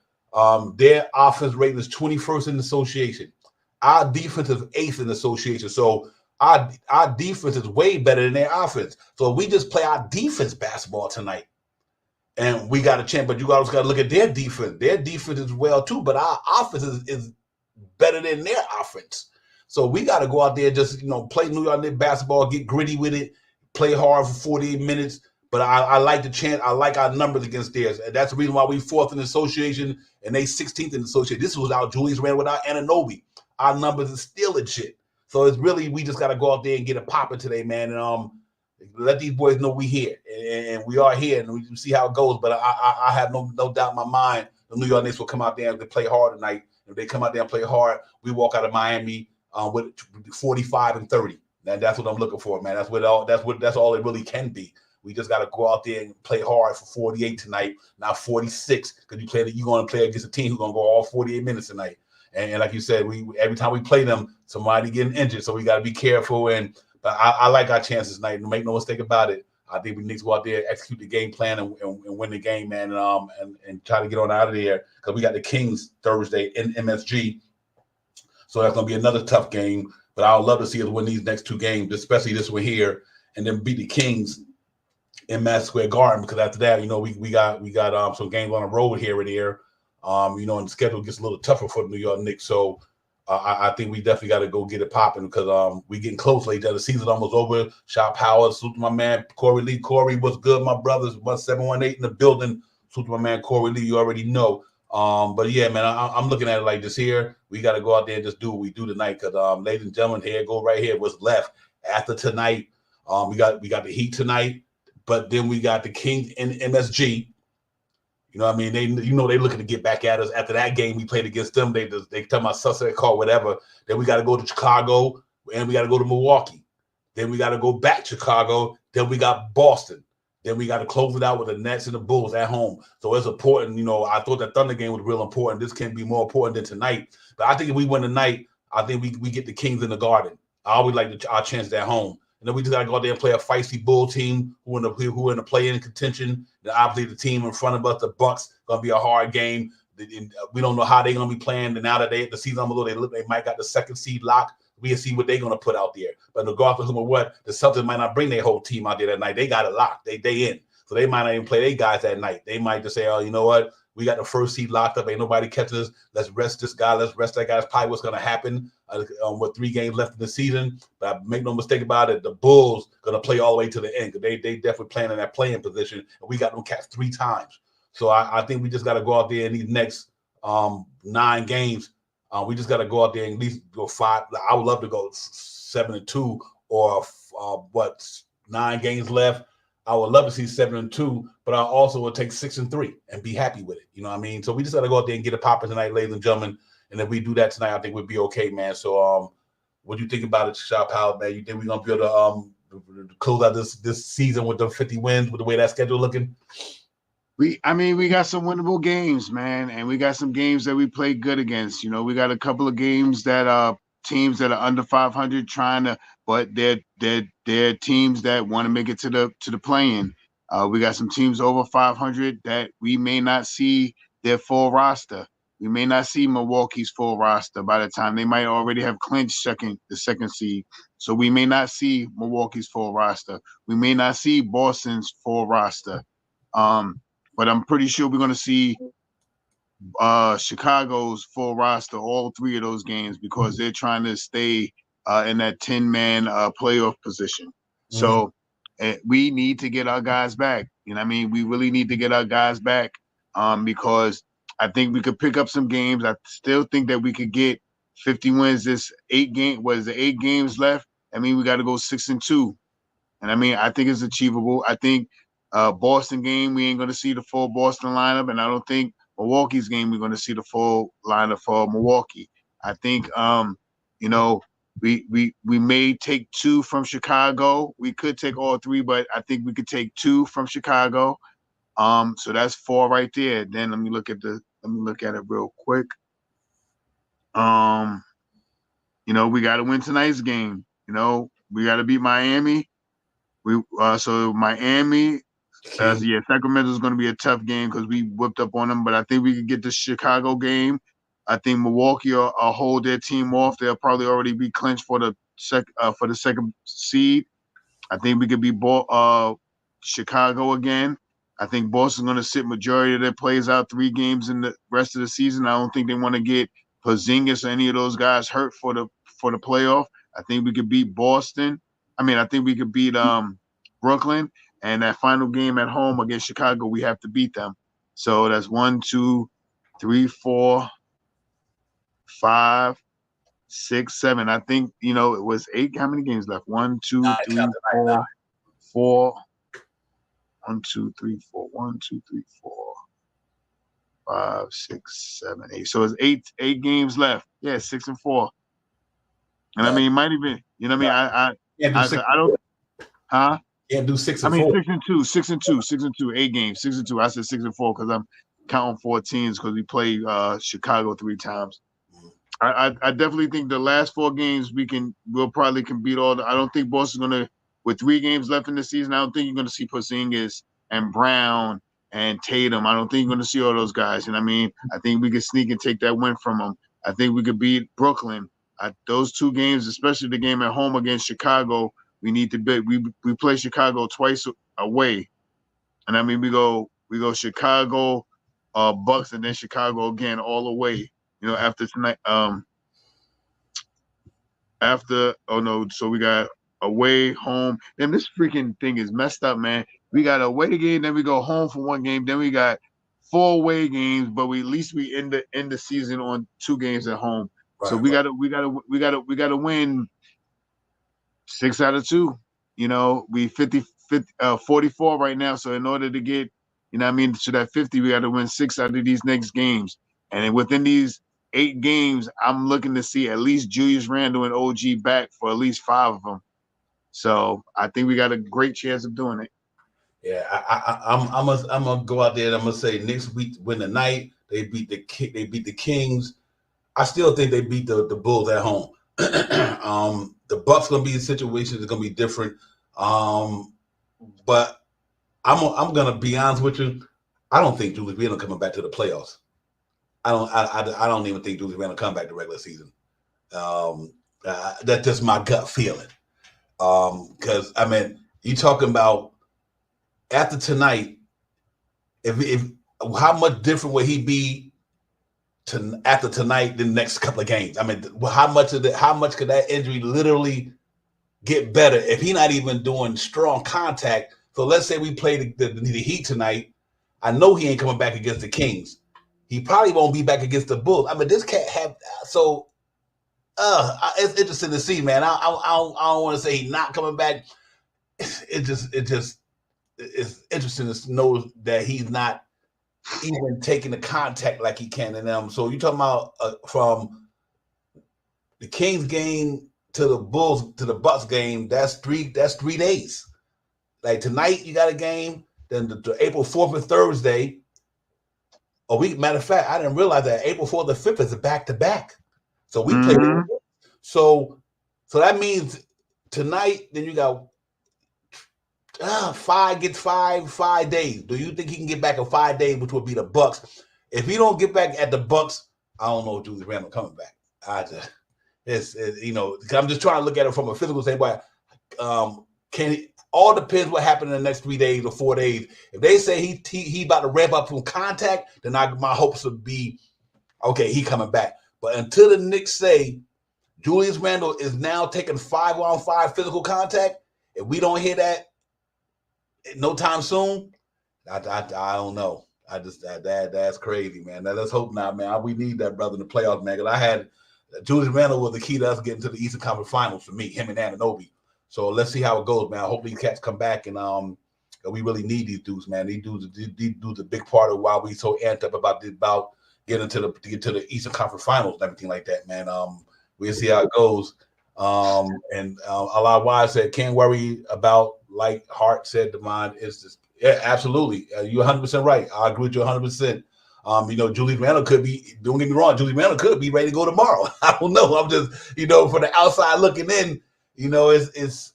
Their offense rating is 21st in the association. Our defense is 8th in the association. So our defense is way better than their offense. So we just play our defense basketball tonight, and we got a chance. But you guys got to look at their defense. Their defense is well too, but our offense is better than their offense. So we got to go out there and just play New York Knicks basketball, get gritty with it, play hard for 48 minutes. But I like the chance. I like our numbers against theirs. And that's the reason why we 4th in the association and they 16th in the association. This was our Julius Randle without Anunoby. Our numbers is still legit. So it's really, we just got to go out there and get it popping today, man. And let these boys know we here. And we are here, and we see how it goes. But I have no doubt in my mind the New York Knicks will come out there and play hard tonight. If they come out there and play hard, we walk out of Miami with 45 and 30. And that's what I'm looking for, man. That's all it really can be. We just got to go out there and play hard for 48 tonight, not 46, because you're going to play against a team who's going to go all 48 minutes tonight. And like you said, every time we play them, somebody getting injured, so we got to be careful. But I like our chances tonight. Make no mistake about it. I think we need to go out there, execute the game plan, and win the game, man, and try to get on out of there, because we got the Kings Thursday in MSG. So that's going to be another tough game. But I would love to see us win these next 2 games, especially this one here, and then beat the Kings in Madison Square Garden, because after that, we got some games on the road here and there. And the schedule gets a little tougher for the New York Knicks. So I think we definitely got to go get it popping, because we getting close late. The season almost over. Shop Howard, salute to my man Corey Lee. Corey, what's good, my brothers? 1718 in the building. Salute to my man Corey Lee. You already know. But yeah, man, I'm looking at it like this here. We got to go out there and just do what we do tonight, because ladies and gentlemen, here go right here. What's left after tonight? We got the Heat tonight, but then we got the Kings in MSG. You know what I mean? They looking to get back at us after that game we played against them. They tell my suspect call, whatever. Then we got to go to Chicago, and we got to go to Milwaukee. Then we got to go back to Chicago. Then we got Boston. Then we got to close it out with the Nets and the Bulls at home. So it's important. I thought that Thunder game was real important. This can be more important than tonight. But I think if we win tonight, I think we get the Kings in the Garden. I always like our chances at home. And then we just got to go out there and play a feisty Bull team who in the play-in contention. Then obviously the team in front of us, the Bucks, going to be a hard game. We don't know how they're going to be playing. And now that the season almost, they might got the 2nd seed lock. We can see what they're going to put out there. But regardless of what, the Celtics might not bring their whole team out there that night. They got it locked. They in. So they might not even play their guys that night. They might just say, oh, you know what? We got the 1st seed locked up. Ain't nobody catching us. Let's rest this guy. Let's rest that guy. That's probably what's going to happen with 3 games left in the season. But make no mistake about it, the Bulls going to play all the way to the end, because they definitely playing in that playing position. And we got them catch 3 times. So I think we just got to go out there in these next 9 games. We just got to go out there and at least go 5. I would love to go 7-2 or 9 games left. I would love to see 7-2, but I also would take 6-3 and be happy with it. You know what I mean? So we just got to go out there and get it popping tonight, ladies and gentlemen. And if we do that tonight, I think we'll be okay, man. So what do you think about it, Shop House, man? You think we're going to be able to close out this season with the 50 wins with the way that schedule looking? We got some winnable games, man, and we got some games that we played good against. We got a couple of games that teams that are under 500 but they're teams that want to make it to the play-in. We got some teams over 500 that we may not see their full roster. We may not see Milwaukee's full roster by the time they might already have clinched the second seed. So we may not see Milwaukee's full roster. We may not see Boston's full roster. But I'm pretty sure we're going to see Chicago's full roster, all 3 of those games, because they're trying to stay in that 10-man playoff position. Mm-hmm. So we need to get our guys back. You know what I mean? We really need to get our guys back because I think we could pick up some games. I still think that we could get 50 wins this 8 games left? I mean, we got to go 6-2. And I mean, I think it's achievable. I think Boston game, we ain't going to see the full Boston lineup. And I don't think Milwaukee's game, we're going to see the full lineup for Milwaukee. I think, we may take 2 from Chicago. We could take all 3, but I think we could take 2 from Chicago. So that's 4 right there. Then let me look at it real quick. We got to win tonight's game. We got to beat Miami. So Miami, Sacramento's going to be a tough game because we whipped up on them. But I think we can get the Chicago game. I think Milwaukee will hold their team off. They'll probably already be clinched for the second seed. I think we could beat Chicago again. I think Boston's going to sit majority of their players out 3 games in the rest of the season. I don't think they want to get Porzingis or any of those guys hurt for the playoff. I think we could beat Boston. I think we could beat Brooklyn. And that final game at home against Chicago, we have to beat them. So that's 1, 2, 3, 4, 5, 6, 7. I think, it was 8. How many games left? 1, 2, 3, 4, 4. 1, 2, 3, 4. 1, 2, 3, 4, 5, 6, 7, 8. So it's 8 games left. Yeah, 6 and 4. And I mean, might even, I don't, huh? Can't do 6 and 4. 6 and 2, 8 games, 6 and 2. I said 6 and 4 because I'm counting 14s because we played Chicago 3 times. I definitely think the last 4 games we'll probably beat all. I don't think Boston's gonna, with 3 games left in the season. I don't think you're gonna see Porzingis and Brown and Tatum. I don't think you're gonna see all those guys. And I think we could sneak and take that win from them. I think we could beat Brooklyn. Those 2 games, especially the game at home against Chicago, we need to beat. We play Chicago twice away, and we go Chicago, Bucks, and then Chicago again all the way. After tonight, so we got away, home. Damn, this freaking thing is messed up, man. We got away game, then we go home for 1 game, then we got 4 away games, but at least we end the season on 2 games at home. Right, so we gotta win 6 out of 2. We 44 right now. So in order to get, to that 50, we got to win 6 out of these next games. And then within these 8 games, I'm looking to see at least Julius Randle and OG back for at least 5 of them. So I think we got a great chance of doing it. Yeah, I'm gonna go out there and I'm gonna say next week win the night. They beat the Kings. I still think they beat the Bulls at home. The Bucks gonna be in situations that's gonna be different. But I'm gonna be honest with you. I don't think Julius Randle coming back to the playoffs. I don't even think Julius Randle come back to regular season. That's just my gut feeling. Because you talking about after tonight, if how much different would he be after tonight than the next couple of games? How much could that injury literally get better if he's not even doing strong contact? So let's say we play the Heat tonight. I know he ain't coming back against the Kings. He probably won't be back against the Bulls. This can't have so. It's interesting to see, man. I don't want to say he's not coming back. It's interesting to know that he's not even taking the contact like he can in them. So you're talking about from the Kings game to the Bulls to the Bucks game. That's 3 days. Like tonight, you got a game. Then the April 4th and Thursday. A week. Matter of fact, I didn't realize that April 4th and 5th is a back-to-back. So we play. So that means tonight. Then you got 5 days. Do you think he can get back in 5 days, which would be the Bucks? If he don't get back at the Bucks, I don't know if Julius Randle coming back. It's I'm just trying to look at it from a physical standpoint. All depends what happened in the next 3 days or 4 days. If they say he about to ramp up from contact, then my hopes would be, okay, he coming back. But until the Knicks say Julius Randle is now taking 5-on-5 physical contact, if we don't hear that no time soon, I don't know. That's crazy, man. Now, let's hope not, man. We need that brother in the playoffs, man. Because I had Julius Randle was the key to us getting to the Eastern Conference Finals for me, him and Anunoby. So let's see how it goes, man. Hopefully these cats come back and we really need these dudes, man. These dudes a big part of why we so amped up about getting to the Eastern Conference Finals and everything like that, man. We'll see how it goes. And a lot of wives said, can't worry about, like Hart said, Devon, is just, yeah, absolutely. You're 100% right. I agree with you 100%. Julius Randle could be, don't get me wrong, Julius Randle could be ready to go tomorrow. I don't know. I'm just, from the outside looking in, it's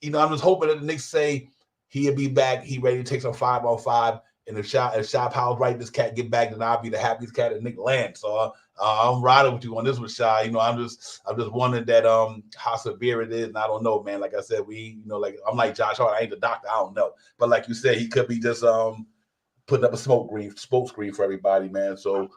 I'm just hoping that the Knicks say he'll be back. He ready to take some 5-on-5. And if Shop Howell's right, this cat get back, then I'll be the happiest cat in Nick land. So I'm riding with you on this one, Shy. I'm just wondering that how severe it is, and I don't know, man. Like I said, I'm like Josh Hart. I ain't the doctor. I don't know, but like you said, he could be just putting up a smoke screen for everybody, man. So.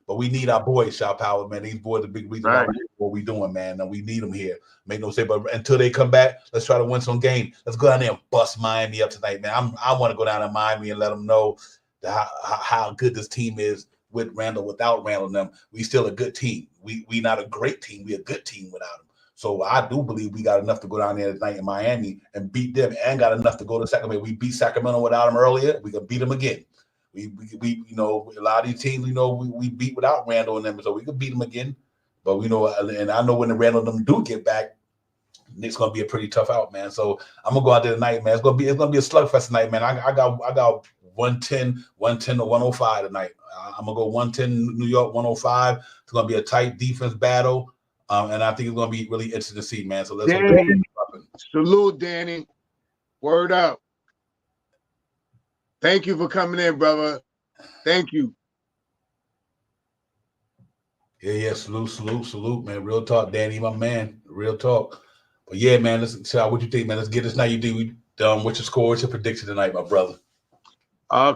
But we need our boys, Shop Howard, man. These boys are the big reason why what we doing, man. And we need them here. Make no say, but until they come back, let's try to win some game. Let's go down there and bust Miami up tonight, man. I want to go down to Miami and let them know how good this team is with Randall, without Randall and them. We still a good team. We not a great team. We a good team without them. So I do believe we got enough to go down there tonight in Miami and beat them, and got enough to go to Sacramento. We beat Sacramento without them earlier. We can beat them again. We a lot of these teams, we beat without Randall and them, so we could beat them again. But and I know when the Randall and them do get back, Nick's gonna be a pretty tough out, man. So I'm gonna go out there tonight, man. It's gonna be a slugfest tonight, man. I got 110 to 105 tonight. I'm gonna go 110 New York, 105. It's gonna be a tight defense battle, and I think it's gonna be really interesting to see, man. So let's salute, Danny. Word up. Thank you for coming in, brother. Thank you. Yeah. Salute, man. Real talk, Danny, my man. Real talk. But yeah, man, what you think, man? Let's get this night. What's your score? What's your prediction tonight, my brother?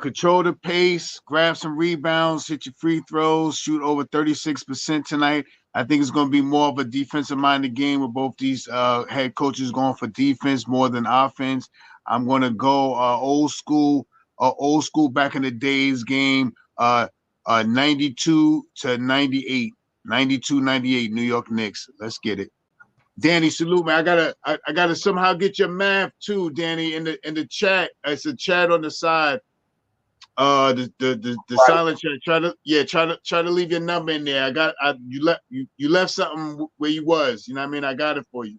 Control the pace, grab some rebounds, hit your free throws, shoot over 36% tonight. I think it's going to be more of a defensive-minded game with both these head coaches going for defense more than offense. I'm going to go old school back in the days game, 92 to 98, 92-98 New York Knicks. Let's get it. Danny, salute, man. I gotta somehow get your math too, Danny, in the chat. It's a chat on the side. The silent chat. Try to leave your number in there. You left something where you was. You know what I mean? I got it for you.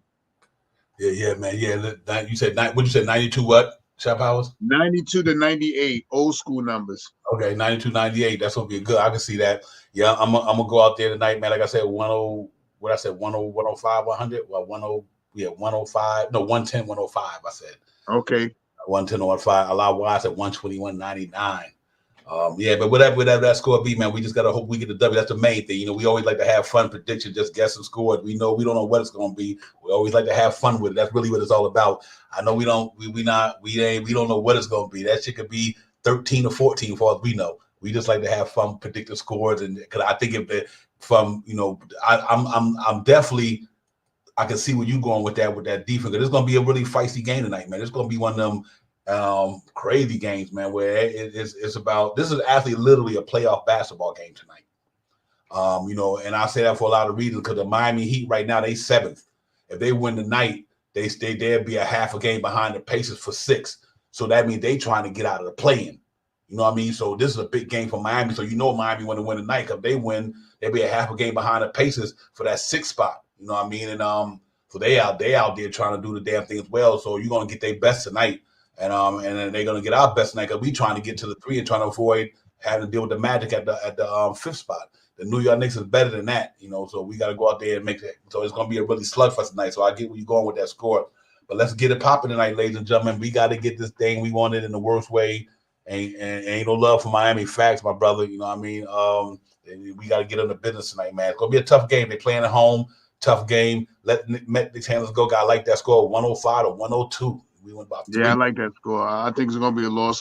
Yeah, man. Yeah, you said 92 what? Shop hours? 92 to 98, old school numbers. Okay, 92, 98. That's gonna be good. I can see that. Yeah, I'm gonna go out there tonight, man. Like I said, 105, 100. Well, 105. No, 110, 105. I said. Okay. 110, 105. Allow Wise at 121, 99. Yeah, but whatever that score be, man, we just gotta hope we get the W. That's the main thing. We always like to have fun prediction, just guess and score. We don't know what it's gonna be. We always like to have fun with it. That's really what it's all about. I know we don't know what it's gonna be. That shit could be 13 or 14 for all we know. We just like to have fun, predict the scores, and because I think I'm definitely. I can see where you going with that defense. It's going to be a really feisty game tonight, man. It's going to be one of them crazy games, man, where it's about – this is actually literally a playoff basketball game tonight. And I say that for a lot of reasons because the Miami Heat right now, they 7th. If they win tonight, they'd be a half a game behind the Pacers for 6th. So that means they trying to get out of the play-in. You know what I mean? So this is a big game for Miami. So Miami want to win tonight because they win, they'll be a half a game behind the Pacers for that 6th spot. You know what I mean? And so they out there trying to do the damn thing as well. So you're gonna get their best tonight, and then they're gonna get our best tonight because we trying to get to the 3 and trying to avoid having to deal with the Magic at the 5th spot. The New York Knicks is better than that, So we got to go out there and make it. So it's gonna be a really slugfest tonight. So I get where you're going with that score, but let's get it popping tonight, ladies and gentlemen. We got to get this thing. We want it in the worst way. Ain't no love for Miami Facts, my brother. You know what I mean? We got to get on the business tonight, man. It's gonna be a tough game. They're playing at home. Tough game. Let Knicks handlers go. I like that score, 105 to 102. We went about 3. Yeah, I like that score. I think it's going to be a low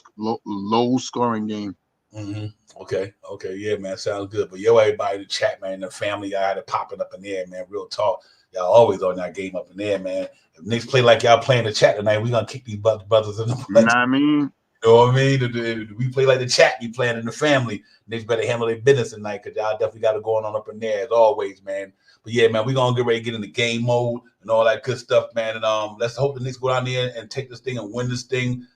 scoring game. Mm-hmm. Okay. Yeah, man. Sounds good. But everybody in the chat, man, the family, I had to pop it up in there, man. Real talk. Y'all always on that game up in there, man. If Knicks play like y'all playing the chat tonight, we're going to kick these brothers in the place. You know what I mean? You know what I mean? We play like the chat. You playing in the family. Knicks better handle their business tonight because y'all definitely got it going on up in there as always, man. But yeah, man, we're going to get ready to get in the game mode and all that good stuff, man. And let's hope the Knicks go down there and take this thing and win this thing.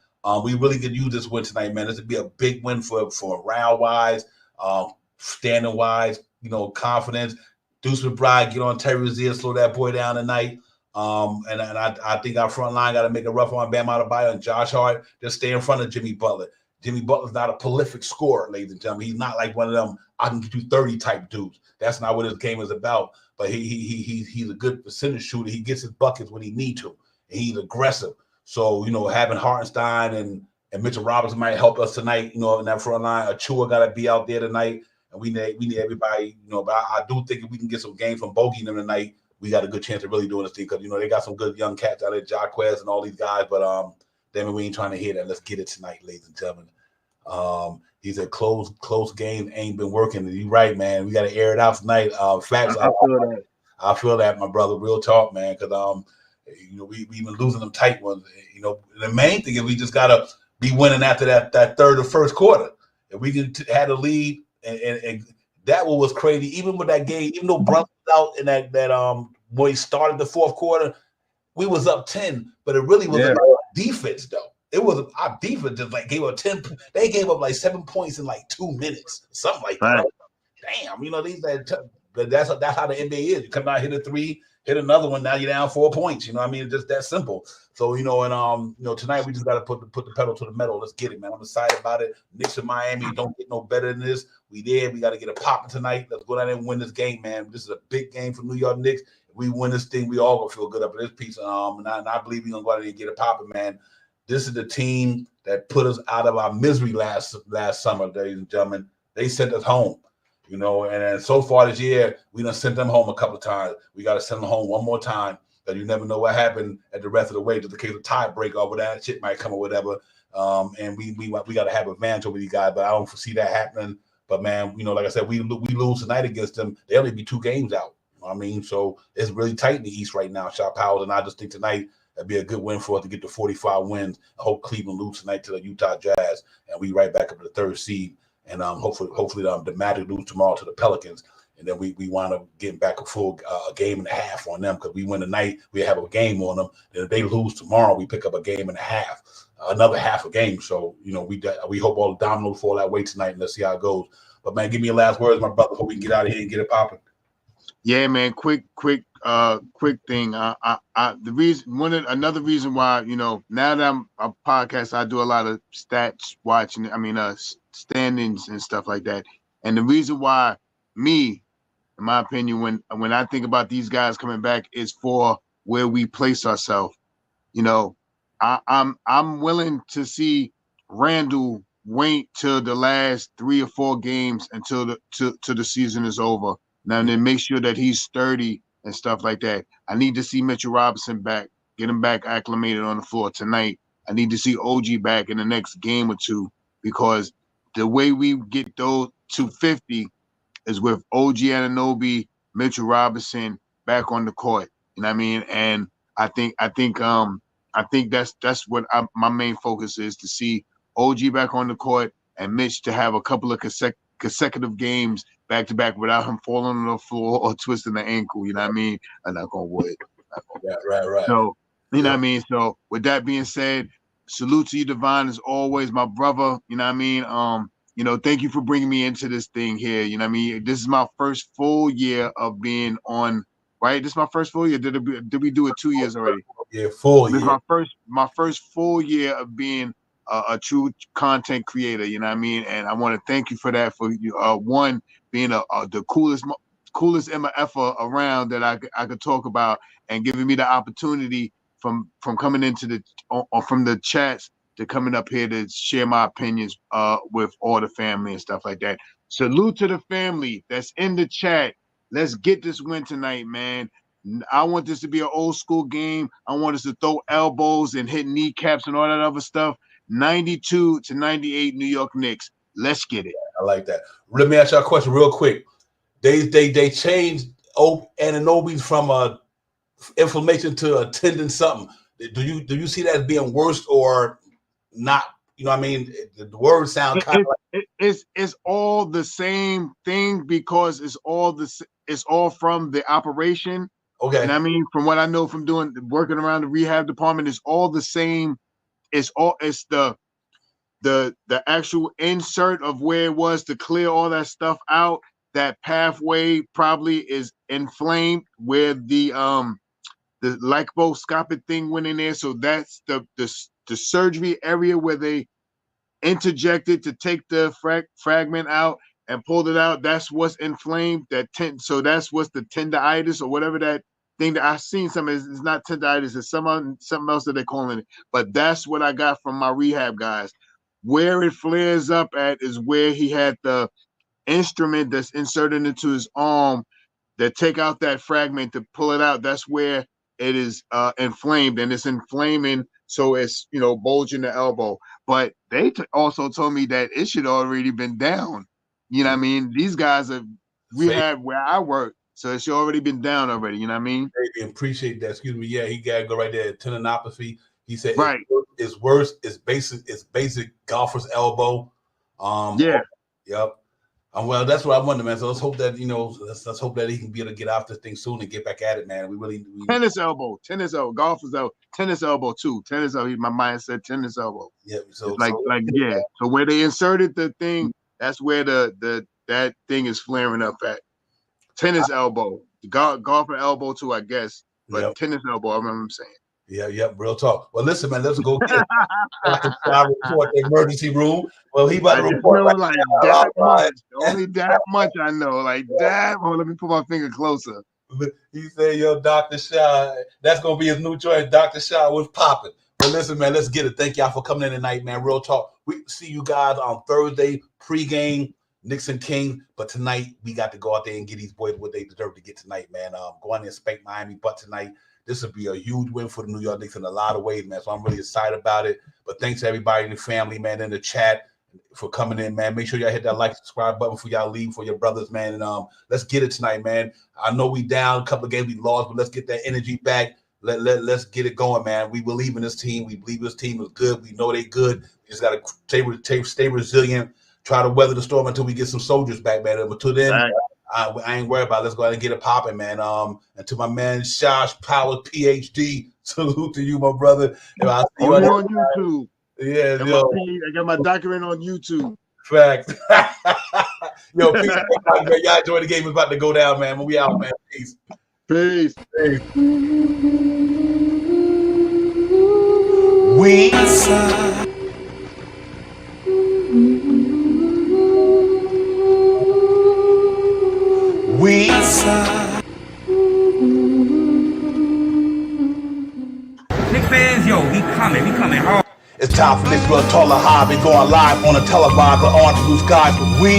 We really could use this win tonight, man. This would be a big win for round-wise, standing-wise, confidence. Deuce McBride, get on Terry Rozier, slow that boy down tonight. And I think our front line got to make a rough on Bam Adebayo and Josh Hart. Just stay in front of Jimmy Butler. Jimmy Butler's not a prolific scorer, ladies and gentlemen. He's not like one of them, I can get you 30 type dudes. That's not what his game is about. but he's a good percentage shooter. He gets his buckets when he need to, and he's aggressive. So, having Hartenstein and Mitchell Robinson might help us tonight, in that front line. Achua got to be out there tonight, and we need everybody, but I do think if we can get some games from Bogey and them tonight, we got a good chance of really doing this thing because, they got some good young cats out there, Jaquez and all these guys, but damn it, we ain't trying to hear that. Let's get it tonight, ladies and gentlemen. He said close game ain't been working. You're right, man. We got to air it out tonight. Facts. I feel that, my brother. Real talk, man, because we've been losing them tight ones. The main thing is we just gotta be winning after that third or first quarter. If we can had a lead, and that one was crazy. Even with that game, even though Brunson was out in that when he started the fourth quarter, we was up 10, but it really was about defense though. It was our defense just gave up 10. They gave up 7 points in 2 minutes, something like that. Damn, that's how the NBA is. You come out, hit a three, hit another one. Now you're down 4 points. It's just that simple. So tonight we just got to put the pedal to the metal. Let's get it, man. I'm excited about it. Knicks and Miami don't get no better than this. We got to get a popping tonight. Let's go down there and win this game, man. This is a big game for New York Knicks. If we win this thing, we all gonna feel good up in this piece. And I believe we're gonna go out there and get it popping, man. This is the team that put us out of our misery last summer, ladies and gentlemen. They sent us home, and so far this year, we done sent them home a couple of times. We got to send them home one more time because you never know what happened at the rest of the way. Just in case of tiebreak or whatever, shit might come or whatever. And we got to have advantage over these guys, but I don't foresee that happening. But, man, like I said, we lose tonight against them. They only be 2 games out. So it's really tight in the East right now, Shot Powers, and I just think tonight that'd be a good win for us to get to 45 wins. I hope Cleveland lose tonight to the Utah Jazz, and we right back up to the 3rd seed. And hopefully the Magic lose tomorrow to the Pelicans, and then we wind up getting back a full game and a half on them because we win tonight, we have a game on them. And if they lose tomorrow, we pick up a game and a half, another half a game. So we hope all the dominoes fall that way tonight, and let's see how it goes. But man, give me your last words, my brother, before we can get out of here and get it popping. Yeah, man. Quick thing. Another reason why, now that I'm a podcast, I do a lot of stats watching. Standings and stuff like that. And the reason why in my opinion, when I think about these guys coming back, is for where we place ourselves. I'm willing to see Randall wait till the last 3 or 4 games until the season is over. Now, and then make sure that he's sturdy and stuff like that. I need to see Mitchell Robinson back, get him back acclimated on the floor tonight. I need to see OG back in the next game or two, because the way we get those 250 is with OG Anunoby, Mitchell Robinson back on the court. You know what I mean? And I think that's what my main focus is, to see OG back on the court and Mitch to have a couple of consecutive games back to back without him falling on the floor or twisting the ankle. You know what I mean? I'm not gonna wood. Right. So what I mean? So with that being said, salute to you, Devon, as always, my brother. You know what I mean? Thank you for bringing me into this thing here. You know what I mean? This is my first full year of being on, right? This is my first full year. Did we do it 2 years already? Yeah, full year. This is my first full year of being a true content creator. You know what I mean? And I want to thank you for that, for one, being the coolest MFer around that I could talk about, and giving me the opportunity from coming into from the chats to coming up here to share my opinions with all the family and stuff like that. Salute to the family that's in the chat. Let's get this win tonight, man. I want this to be an old school game. I want us to throw elbows and hit kneecaps and all that other stuff. 92-98 New York Knicks. Let's get it. I like that. Let me ask you a question real quick. They changed Anunoby from inflammation to a tendon something. Do you see that as being worse or not? You know what I mean? The words sound kind of like it's all the same thing, because it's all from the operation. Okay. And I mean, from what I know from working around the rehab department, it's all the same. It's the actual insert of where it was to clear all that stuff out. That pathway probably is inflamed where the liposcopic thing went in there. So that's the surgery area where they interjected to take the fragment out. and pulled it out, that's what's inflamed. So that's what's the tendinitis or whatever that thing that I've seen. It's not tendinitis, it's something else that they're calling it. But that's what I got from my rehab guys. Where it flares up at is where he had the instrument that's inserted into his arm that take out that fragment to pull it out. That's where it is inflamed, and it's inflaming, so it's bulging the elbow. But they also told me that it should already been down. You know what I mean? These guys have rehab where I work, so it should already been down already. You know what I mean? Appreciate that. Excuse me. Yeah, he got to go right there. Tendinopathy. He said right. It's worse. It's basic golfer's elbow. Yeah. Yep. Well, that's what I wonder, man. So let's hope that let's hope that he can be able to get off this thing soon and get back at it, man. We tennis elbow, golfer's elbow, tennis elbow too. Tennis elbow. My mind said tennis elbow. Yeah. So yeah. So where they inserted the thing, that's where that thing is flaring up at. Tennis elbow, golfer elbow too, I guess, but tennis elbow. I remember him saying. Yeah, real talk. Well, listen, man, let's go get Dr. Shaw report the emergency room. Well, he about to report like that much. Only that much I know. Like that. Oh, let me put my finger closer. He said, "Yo, Dr. Shaw, that's gonna be his new choice." Dr. Shaw was popping. But listen, man, let's get it. Thank y'all for coming in tonight, man. Real talk. We see you guys on Thursday pregame. Knicks and Kings, but tonight we got to go out there and get these boys what they deserve to get tonight, man. Go out there and spank Miami butt tonight. This would be a huge win for the New York Knicks in a lot of ways, man. So I'm really excited about it. But thanks to everybody in the family, man, in the chat for coming in, man. Make sure y'all hit that like, subscribe button for y'all leave for your brothers, man. And let's get it tonight, man. I know we down a couple of games we lost, but let's get that energy back. Let's get it going, man. We believe in this team. We believe this team is good. We know they good. We just got to stay resilient. Try to weather the storm until we get some soldiers back, man. But until then, I ain't worried about it. Let's go ahead and get it popping, man. And to my man, Josh Powers, PhD, salute to you, my brother. I see you on YouTube. Yeah, I got my doctorate on YouTube. Fact. Yo, peace. Y'all enjoy the game. It's about to go down, man. We out, man. Peace. Peace. We Knicks fans, yo, we coming hard. It's time for Knicks Real Taller High. Been going live on a televised on blue skies. We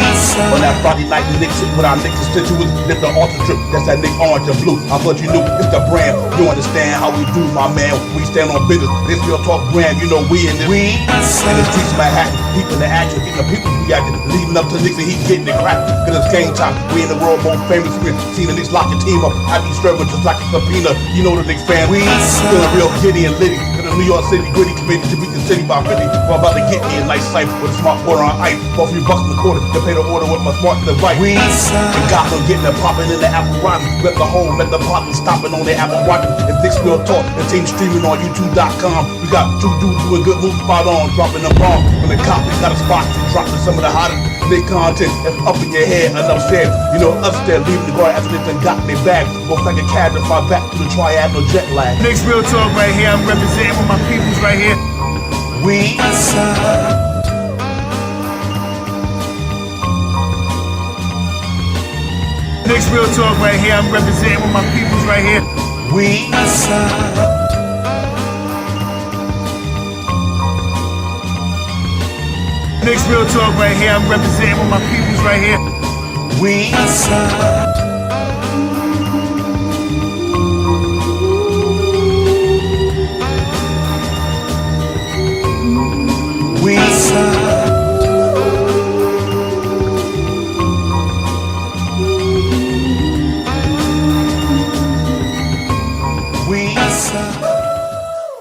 on that Friday night Knicks with our Knicks constituents. Lift the altar trip. That's that Knicks orange and blue. I thought you knew it's the brand. You understand how we do, my man. We stand on business. This Real Talk brand. You know we in this. We in the streets of Manhattan. People in the action. Getting the people reacting. Leading up to Knicks and he getting it cracked. Cause it's game time. We in the world most famous. We seen the Knicks lock your team up. I be stirring just like a subpoena. You know the Knicks fan. We feeling real giddy and litty. Cause the New York City gritty committee to beat the city by 50. Well, I'm about to get me a nice life with a smart quarter on ice. For a few bucks in the quarter to pay the order with my smart device. We and got them getting it popping in the Apple Watch. Let the home, let the partner stopping on their Apple Watch. It's Knicks Real Talk. The team streaming on YouTube.com. We got two dudes doing good moves spot on, dropping them bombs. When the cops got a spot to dropping some of the hottest big content that's up in your head. Enough said, you know, upstairs leaving the guard after they done got their bag. Looks like a cab to fly back to the triad, no jet lag. Knicks Real Talk right here. I'm representing with my peoples right here. We Knicks Real Talk right here. I'm representing with my peoples right here. We Knicks Real Talk right here. I'm representing with my peoples right here. We